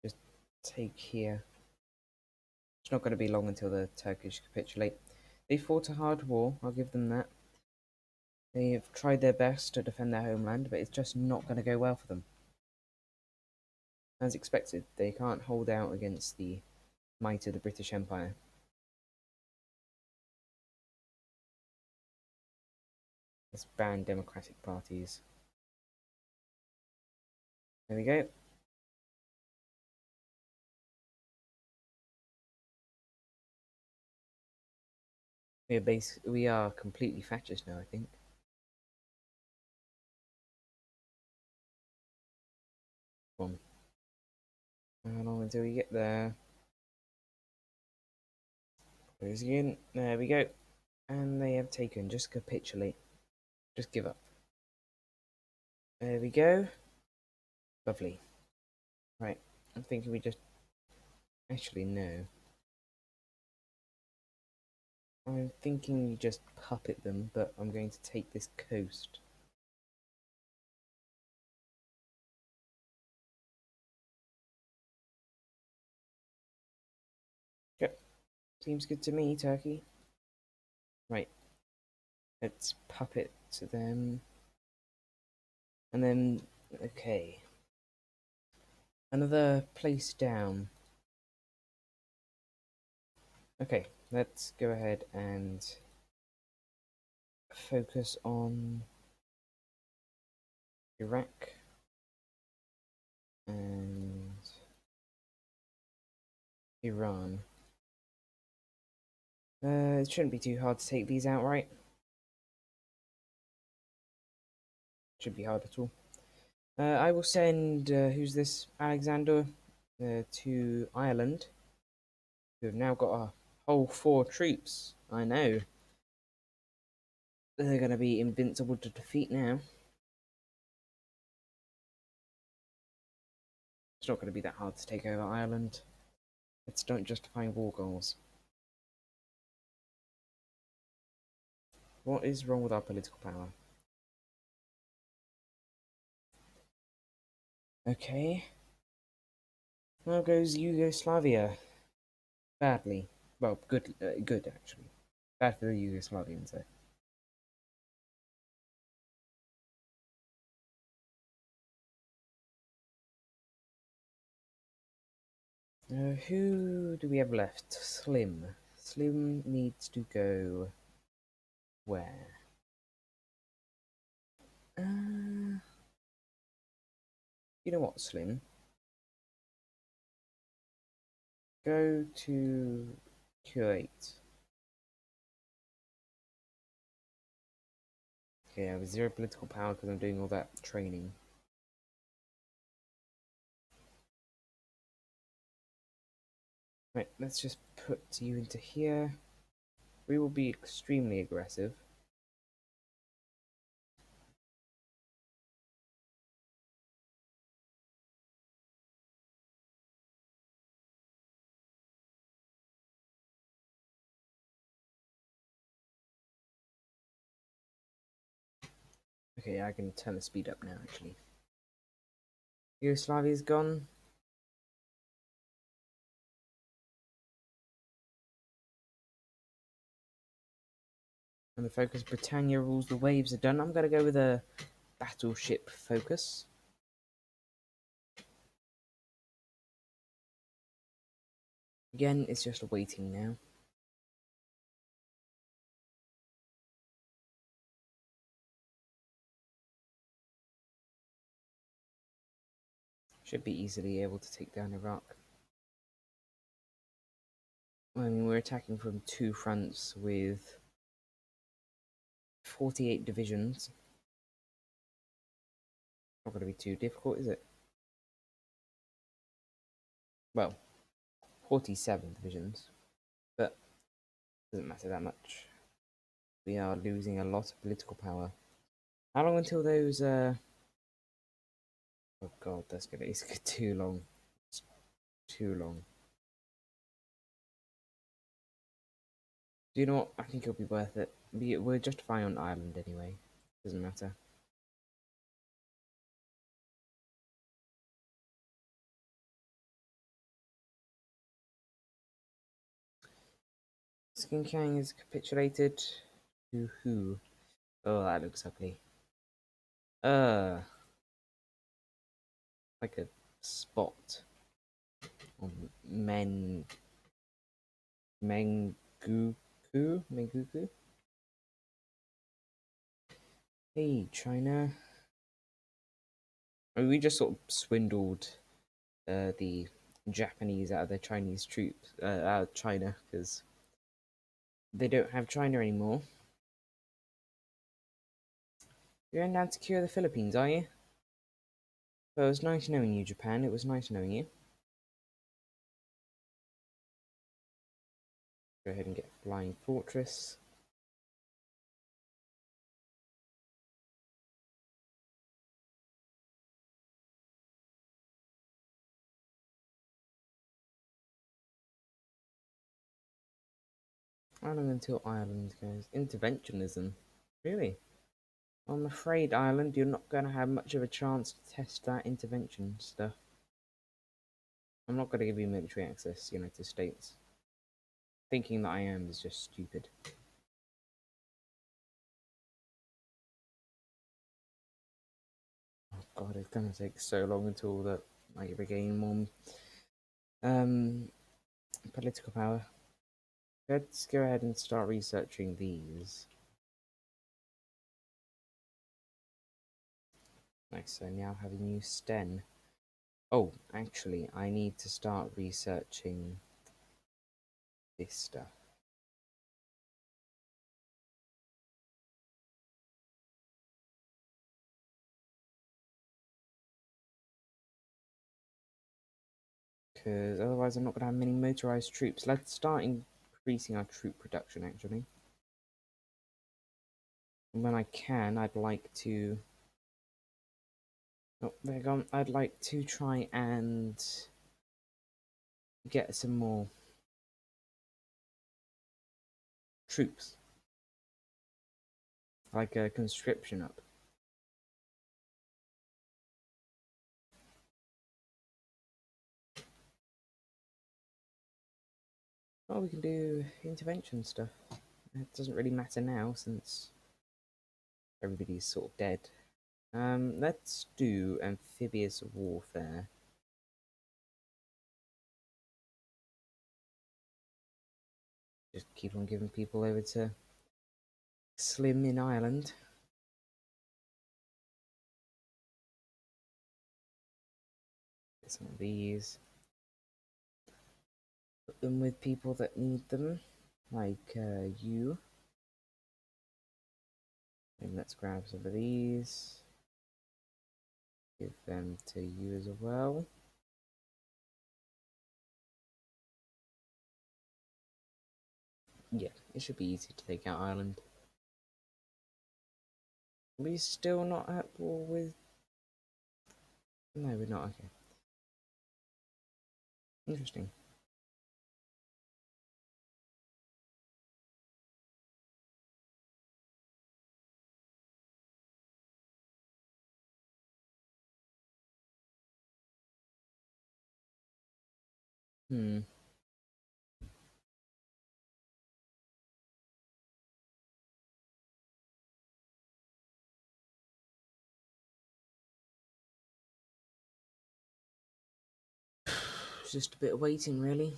Just take here. It's not going to be long until the Turkish capitulate. They fought a hard war, I'll give them that. They've tried their best to defend their homeland, but it's just not going to go well for them. As expected, they can't hold out against the might of the British Empire. Let's ban democratic parties. There we go. We are completely fascist now, I think. Come on. How long until we get there? Close again. There we go. And they have taken. Just capitulate. Just give up. There we go. Lovely. Right. I'm thinking we just... Actually, no. I'm thinking we just puppet them, but I'm going to take this coast. Yep. Seems good to me, Turkey. Right. Let's puppet to them. And then... Okay. Another place down. Okay, let's go ahead and focus on Iraq and Iran. It shouldn't be too hard to take these out, right? Shouldn't be hard at all. I will send, who's this, Alexander, to Ireland. We have now got a whole 4 troops. I know. They're going to be invincible to defeat now. It's not going to be that hard to take over Ireland. Let's don't justify war goals. What is wrong with our political power? Okay. Now goes Yugoslavia. Badly. Well, good, good actually. Bad for the Yugoslavians, though. Who do we have left? Slim. Slim needs to go where? You know what, Slim? Go to Kuwait. Okay, I have 0 political power because I'm doing all that training. Right, let's just put you into here. We will be extremely aggressive. Okay, I can turn the speed up now, actually. Yugoslavia's gone. And the focus Britannia rules the waves are done. I'm going to go with a battleship focus. Again, it's just waiting now. Should be easily able to take down Iraq. I mean, we're attacking from 2 fronts with 48 divisions. Not going to be too difficult, is it? Well, 47 divisions, but doesn't matter that much. We are losing a lot of political power. How long until those, Oh god, it's too long. It's too long. Do you know what? I think it'll be worth it. We're justifying on Ireland anyway. Doesn't matter. Skin Kang has capitulated. To who? Oh, that looks ugly. Like a spot on Menguku? Menguku? Hey, China. I mean, we just sort of swindled the Japanese out of their Chinese troops, out of China, because they don't have China anymore. You're going down to cure the Philippines, are you? Well, it was nice knowing you, Japan. It was nice knowing you. Go ahead and get Flying Fortress. Island until Ireland goes. Interventionism. Really? I'm afraid, Ireland, you're not going to have much of a chance to test that intervention stuff. I'm not going to give you military access, United States. Thinking that I am is just stupid. Oh god, it's going to take so long until that I regain more political power. Let's go ahead and start researching these. Nice, so now have a new Sten. Oh, actually, I need to start researching this stuff. Because otherwise I'm not going to have many motorized troops. Let's start increasing our troop production, actually. And when I can, I'd like to... Oh, they're gone. I'd like to try and get some more troops. Like a conscription up. Oh, we can do intervention stuff. It doesn't really matter now since everybody's sort of dead. Let's do amphibious warfare. Just keep on giving people over to Slim in Ireland. Get some of these. Put them with people that need them, like you. And let's grab some of these. Give them to you as well. Yeah, it should be easy to take out Ireland. Are we still not at war with... No, we're not, okay. Interesting. Hmm. It's just a bit of waiting, really.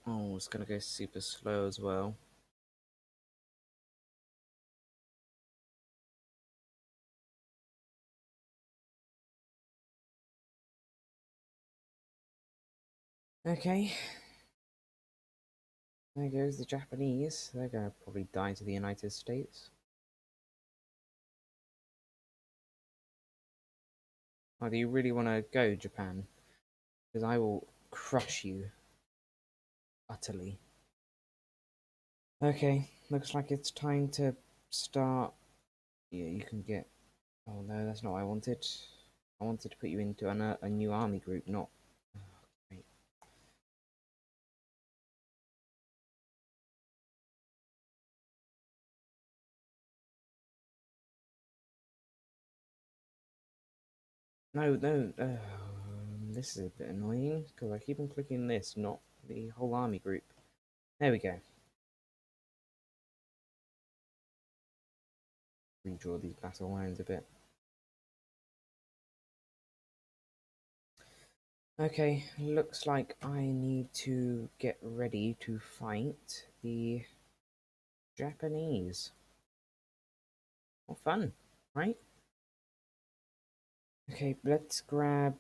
Oh, it's gonna go super slow as well. Okay. There goes the Japanese. They're gonna probably die to the United States. Oh, do you really want to go, Japan? Because I will crush you utterly. Okay, looks like it's time to start. Yeah, you can get... Oh no, that's not what I wanted. I wanted to put you into a new army group, not... Oh, great. No, no, this is a bit annoying, because I keep on clicking this, not the whole army group. There we go. Redraw these battle lines a bit. Okay, looks like I need to get ready to fight the Japanese. What fun, right? Okay, let's grab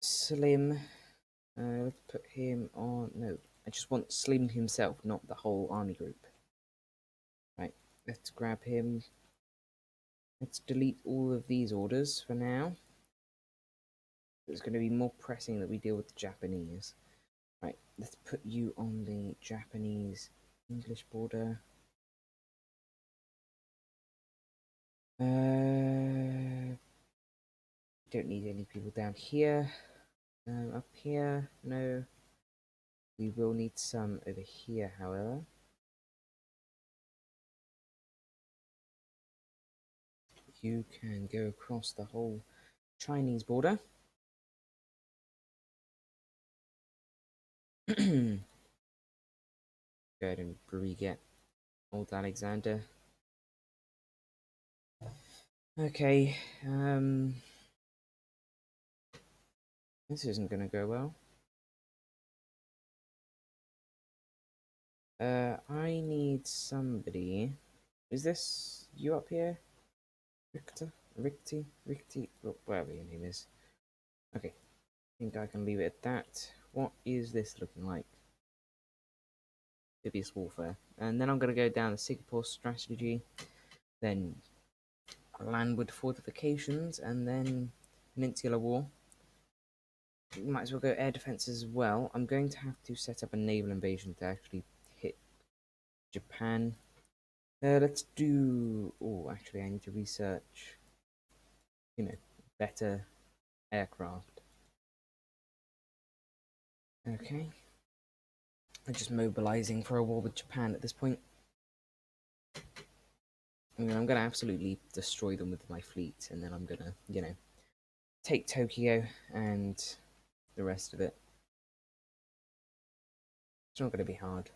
Slim. Let's put him on. No, I just want Slim himself, not the whole army group. Right, let's grab him. Let's delete all of these orders for now. It's going to be more pressing that we deal with the Japanese. Right, let's put you on the Japanese English border. Don't need any people down here. Up here, no. We will need some over here, however. You can go across the whole Chinese border. Go ahead and re-get old Alexander. Okay, this isn't gonna go well. I need somebody. Is this you up here? Richter, oh, whatever your name is. Okay, I think I can leave it at that. What is this looking like? Amphibious warfare. And then I'm going to go down the Singapore strategy, then landward fortifications, and then Peninsular War. Might as well go air defense as well. I'm going to have to set up a naval invasion to actually hit Japan. Let's do... Oh, actually, I need to research, better aircraft. Okay. I'm just mobilizing for a war with Japan at this point. I mean, I'm going to absolutely destroy them with my fleet, and then I'm going to, take Tokyo and the rest of it. It's not going to be hard.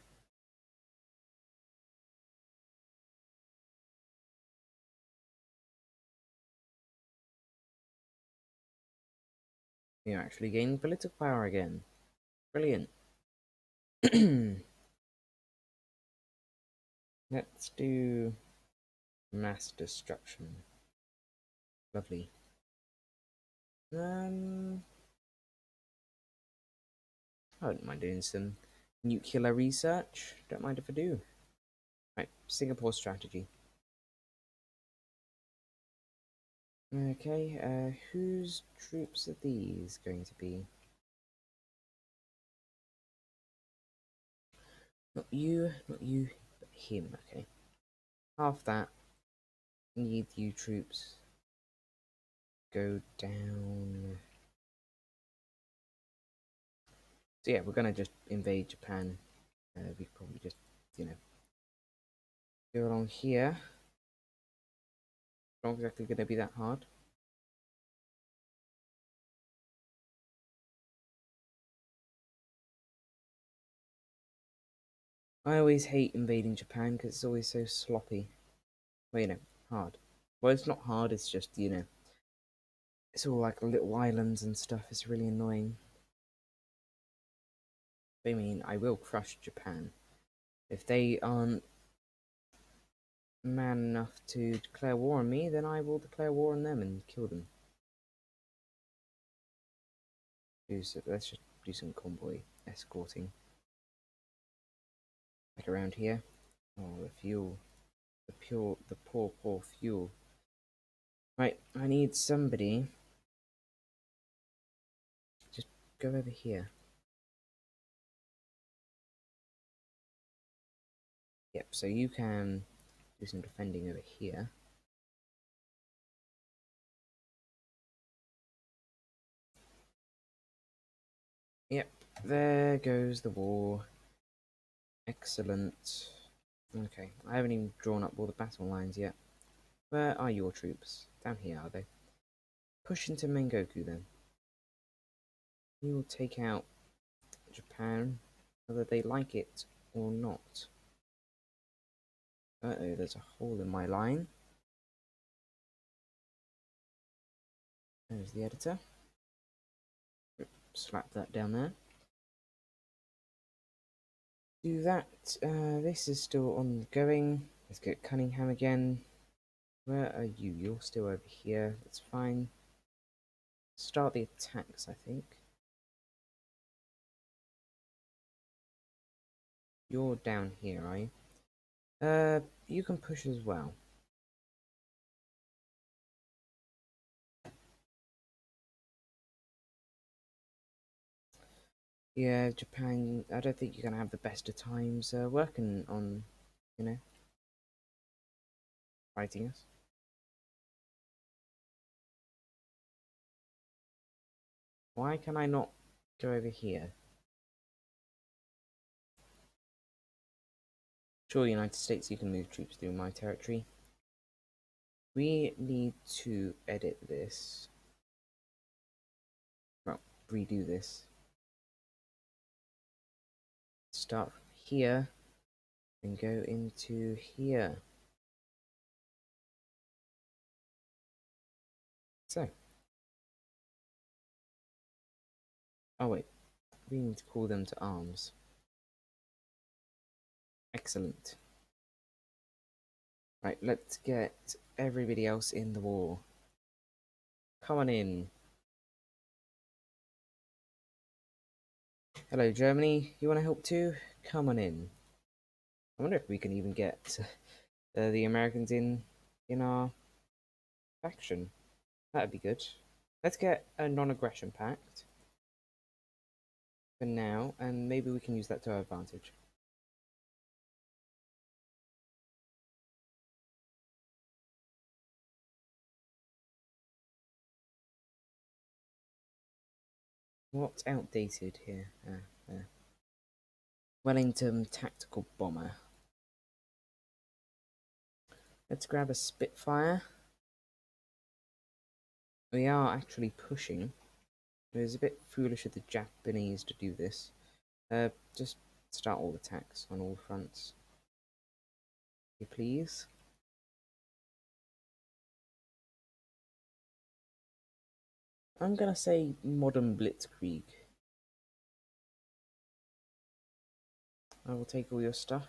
You're actually gaining political power again. Brilliant. Let's do mass destruction. Lovely. I don't mind doing some nuclear research. Don't mind if I do. Right, Singapore strategy. Okay, whose troops are these going to be? Not you, but him, okay. Half that. Need you troops. Go down. So yeah, we're gonna just invade Japan. We probably just, go along here. Not exactly gonna be that hard. I always hate invading Japan because it's always so sloppy. Well, hard. Well, it's not hard, it's just, it's all like little islands and stuff. It's really annoying. I mean, I will crush Japan. If they aren't man enough to declare war on me, then I will declare war on them and kill them. Let's just do some convoy escorting. Like around here. Oh, the fuel. The poor fuel. Right, I need somebody. Just go over here. Yep, so you can do some defending over here. Yep, there goes the war. Excellent. Okay, I haven't even drawn up all the battle lines yet. Where are your troops? Down here, are they? Push into Mengoku then. You will take out Japan, whether they like it or not. Uh-oh, there's a hole in my line. There's the editor. Slap that down there. Do that. This is still ongoing. Let's get Cunningham again. Where are you? You're still over here. That's fine. Start the attacks, I think. You're down here, are you? You can push as well. Yeah, Japan, I don't think you're gonna have the best of times working on, you know, fighting us. Why can I not go over here? Sure, United States, you can move troops through my territory. We need to edit this. Well, redo this. Start from here and go into here. So. Oh wait, we need to call them to arms. Excellent. Right, let's get everybody else in the war. Come on in. Hello, Germany. You want to help too? Come on in. I wonder if we can even get the Americans in our faction. That'd be good. Let's get a non-aggression pact for now, and maybe we can use that to our advantage. What's outdated here? There. Wellington tactical bomber. Let's grab a Spitfire. We are actually pushing. It was a bit foolish of the Japanese to do this. Just start all attacks on all fronts. Okay, please. I'm gonna say modern blitzkrieg. I will take all your stuff.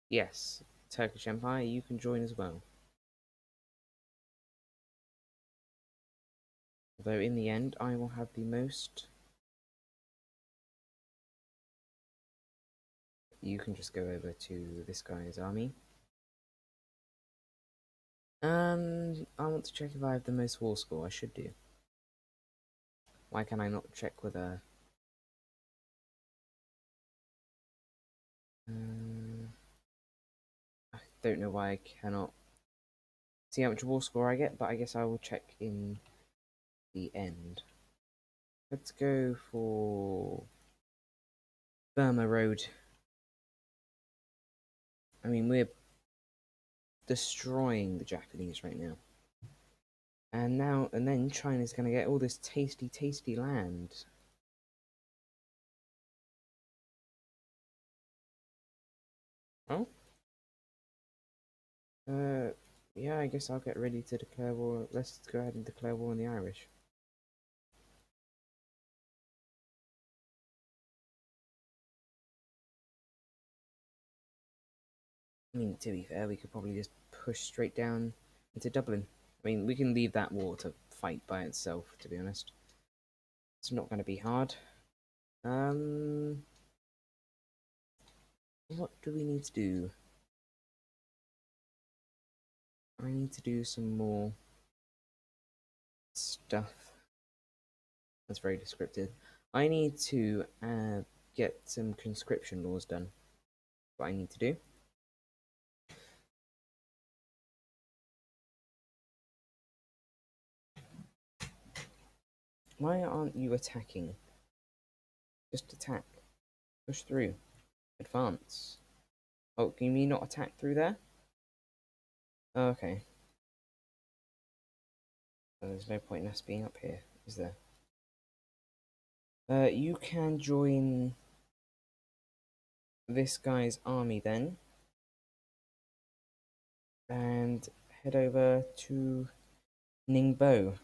Yes, Turkish Empire, you can join as well. Although in the end, I will have the most. You can just go over to this guy's army. And I want to check if I have the most war score. I should do. Why can I not check with a... I don't know why I cannot see how much war score I get, but I guess I will check in the end. Let's go for Burma Road. I mean, we're destroying the Japanese right now. And then China's going to get all this tasty, tasty land. Oh? Yeah, I guess I'll get ready to declare war. Let's go ahead and declare war on the Irish. I mean, to be fair, we could probably just push straight down into Dublin. I mean, we can leave that war to fight by itself, to be honest. It's not going to be hard. What do we need to do? I need to do some more stuff. That's very descriptive. I need to get some conscription laws done. What I need to do. Why aren't you attacking? Just attack. Push through. Advance. Oh, can you mean not attack through there? Oh, okay. Well, there's no point in us being up here, is there? You can join this guy's army then and head over to Ningbo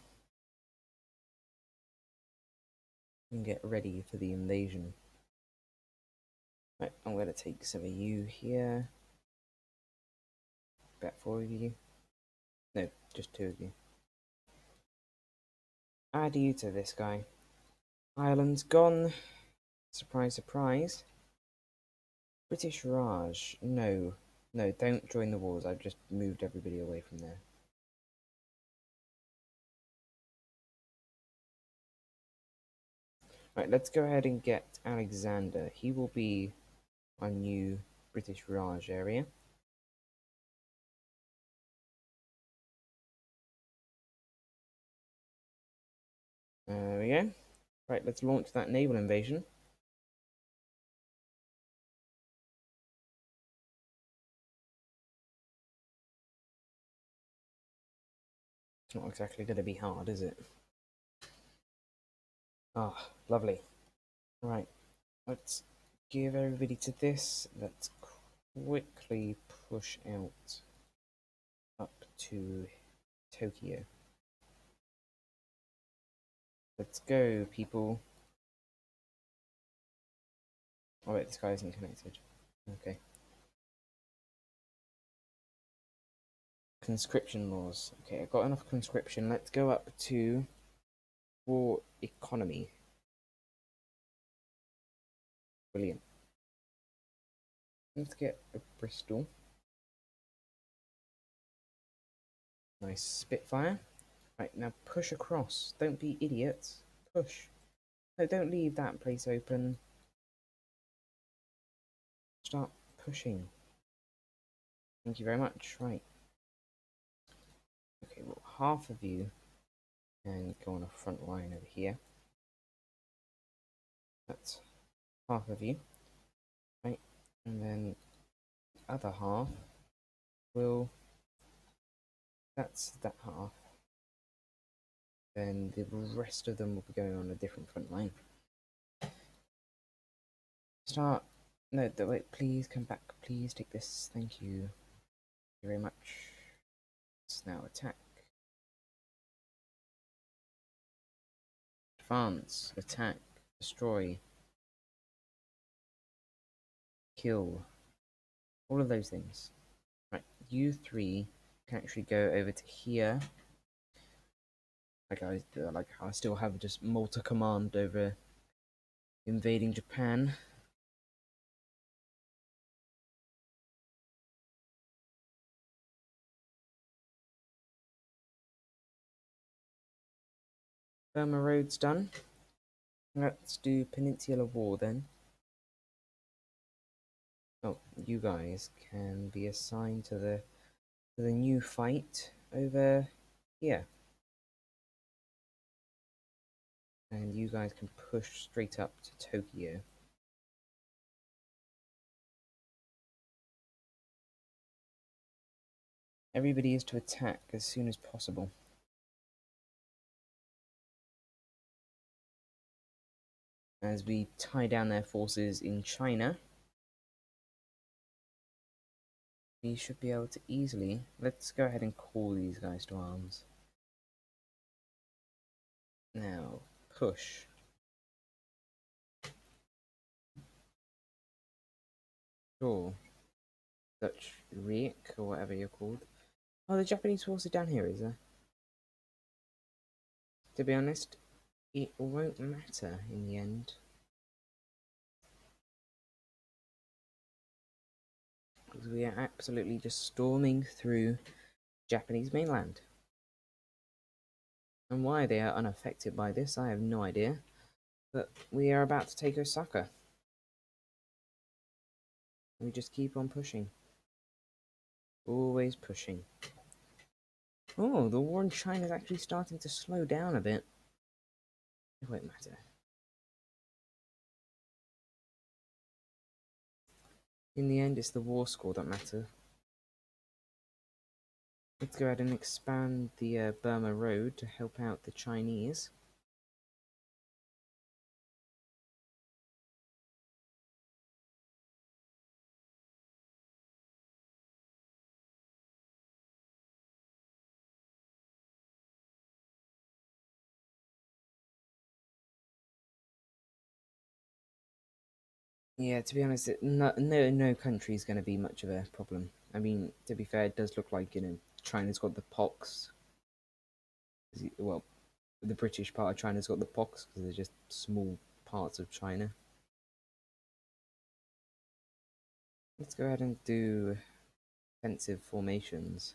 and get ready for the invasion. Right, I'm going to take some of you here. About 4 of you. No, just 2 of you. Add you to this guy. Ireland's gone. Surprise, surprise. British Raj. No. No, don't join the wars. I've just moved everybody away from there. Right, let's go ahead and get Alexander. He will be our new British Raj area. There we go. Right, let's launch that naval invasion. It's not exactly going to be hard, is it? Ah, lovely. Right, let's give everybody to this. Let's quickly push out up to Tokyo. Let's go, people. Oh wait, this guy isn't connected. Okay. Conscription laws. Okay, I've got enough conscription. Let's go up to war economy. Brilliant. Let's get a Bristol. Nice Spitfire. Right, now push across. Don't be idiots. Push. No, don't leave that place open. Start pushing. Thank you very much. Right. Okay, well, half of you can go on a front line over here. That's half of you. Right. And then the other half will... That's that half. Then the rest of them will be going on a different front line. Start. No, wait, please come back. Please take this. Thank you. Thank you very much. Let's now attack. Advance. Attack. Destroy. Kill. All of those things. Right, you 3 can actually go over to here. Like I still have just Malta command over invading Japan. Burma Road's done. Let's do Peninsular War then. Oh, you guys can be assigned to the new fight over here. And you guys can push straight up to Tokyo. Everybody is to attack as soon as possible. As we tie down their forces in China, we should be able to easily... Let's go ahead and call these guys to arms. Now, push. Sure. Dutch Reich, or whatever you're called. Oh, the Japanese force are down here, is there? To be honest, it won't matter in the end. Because we are absolutely just storming through Japanese mainland. And why they are unaffected by this, I have no idea. But we are about to take Osaka. We just keep on pushing. Always pushing. Oh, the war in China is actually starting to slow down a bit. It won't matter. In the end, it's the war score that matters. Let's go ahead and expand the Burma Road to help out the Chinese. Yeah, to be honest, no country is going to be much of a problem. I mean, to be fair, it does look like, China's got the pox. Well, the British part of China's got the pox because they're just small parts of China. Let's go ahead and do defensive formations.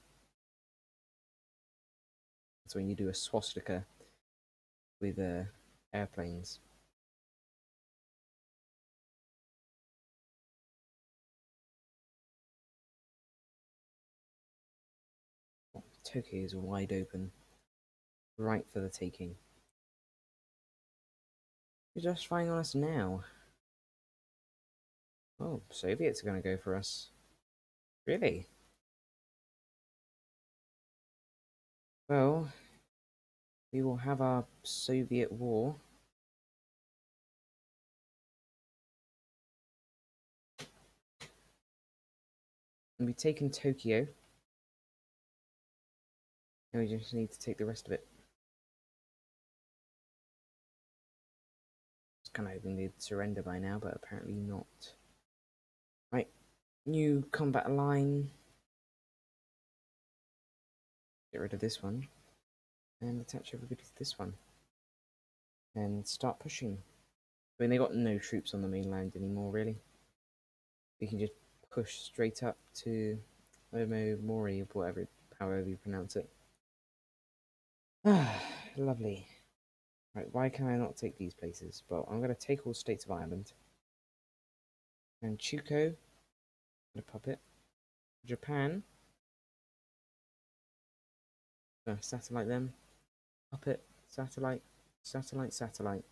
That's when you do a swastika with airplanes. Tokyo is wide open, right for the taking. You're just flying on us now. Oh, Soviets are going to go for us. Really? Well, we will have our Soviet war. And we've taken Tokyo. And we just need to take the rest of it. Just kind of hoping they'd surrender by now, but apparently not. Right, new combat line. Get rid of this one. And attach everybody to this one. And start pushing. I mean, they got no troops on the mainland anymore, really. We can just push straight up to Omomori, or whatever, however you pronounce it. Ah, lovely. Right, why can I not take these places? Well, I'm going to take all states of Ireland. And Chuko, the puppet. Japan, satellite them. Puppet, satellite, satellite, satellite.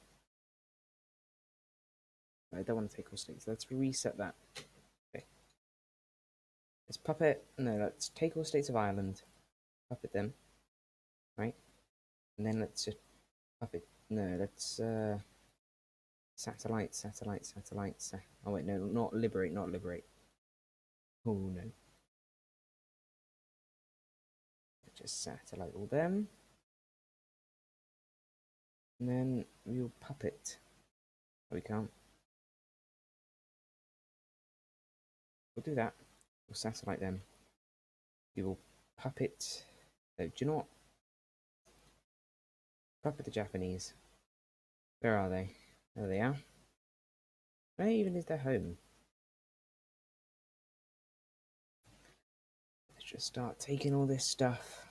I don't want to take all states. Let's reset that. Okay. Let's puppet. No, let's take all states of Ireland. Puppet them. Right? And then let's just puppet. No, let's satellite, satellite, satellite. Oh wait, no, not liberate, not liberate. Oh no. Just satellite all them. And then we'll puppet. Oh, we can't. We'll do that. We'll satellite them. We will puppet. Oh, do you know what? Puppet the Japanese. Where are they? There they are. Where even is their home? Let's just start taking all this stuff.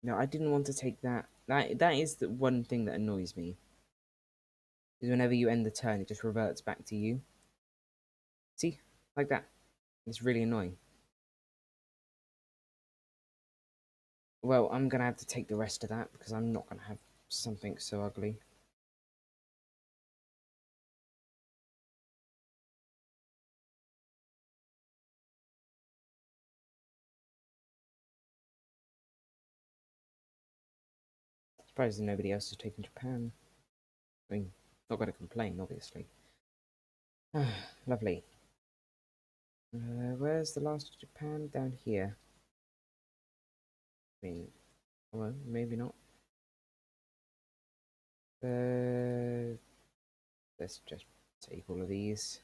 No, I didn't want to take that. That is the one thing that annoys me. Is whenever you end the turn, it just reverts back to you. See? Like that. It's really annoying. Well, I'm going to have to take the rest of that because I'm not going to have something so ugly. Surprised nobody else has taken Japan. I mean, not going to complain, obviously. Lovely. Where's the last of Japan? Down here. I mean, well, maybe not. Let's just take all of these.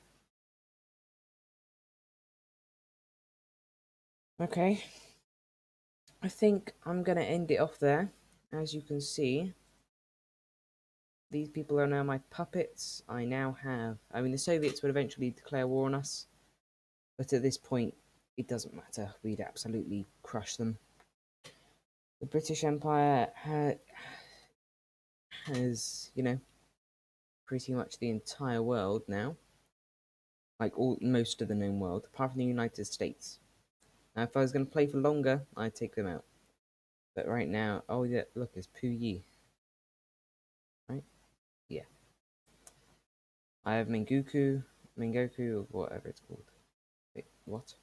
Okay. I think I'm going to end it off there. As you can see, these people are now my puppets. I now have... I mean, the Soviets would eventually declare war on us. But at this point, it doesn't matter. We'd absolutely crush them. The British Empire has, pretty much the entire world now. Like, most of the known world, apart from the United States. Now, if I was going to play for longer, I'd take them out. But right now... Oh, yeah, look, it's Puyi. Right? Yeah. I have Mengoku, or whatever it's called. Wait, what?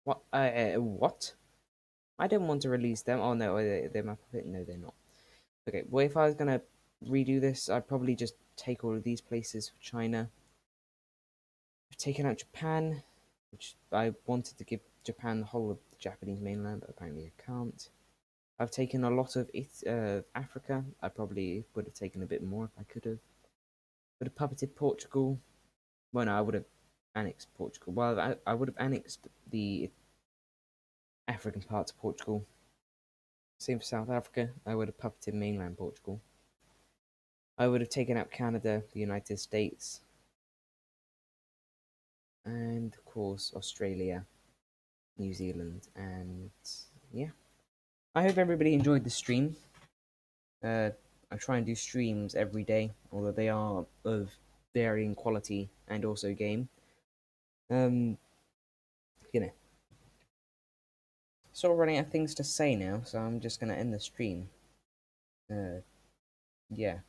What? What? I don't want to release them. Oh no, they're my puppet. No, they're not. Okay, well, if I was gonna redo this, I'd probably just take all of these places for China. I've taken out Japan, which I wanted to give Japan the whole of the Japanese mainland, but apparently I can't. I've taken a lot of Africa. I probably would have taken a bit more if I could have. Would have puppeted Portugal. Well, no, I would have annexed Portugal. Well, I would have annexed the African parts of Portugal. Same for South Africa. I would have puppeted mainland Portugal. I would have taken out Canada, the United States, and of course Australia, New Zealand, and yeah. I hope everybody enjoyed the stream. I try and do streams every day, although they are of varying quality and also game. Um, you know, sort of running out of things to say now, so I'm just gonna end the stream. Uh, yeah.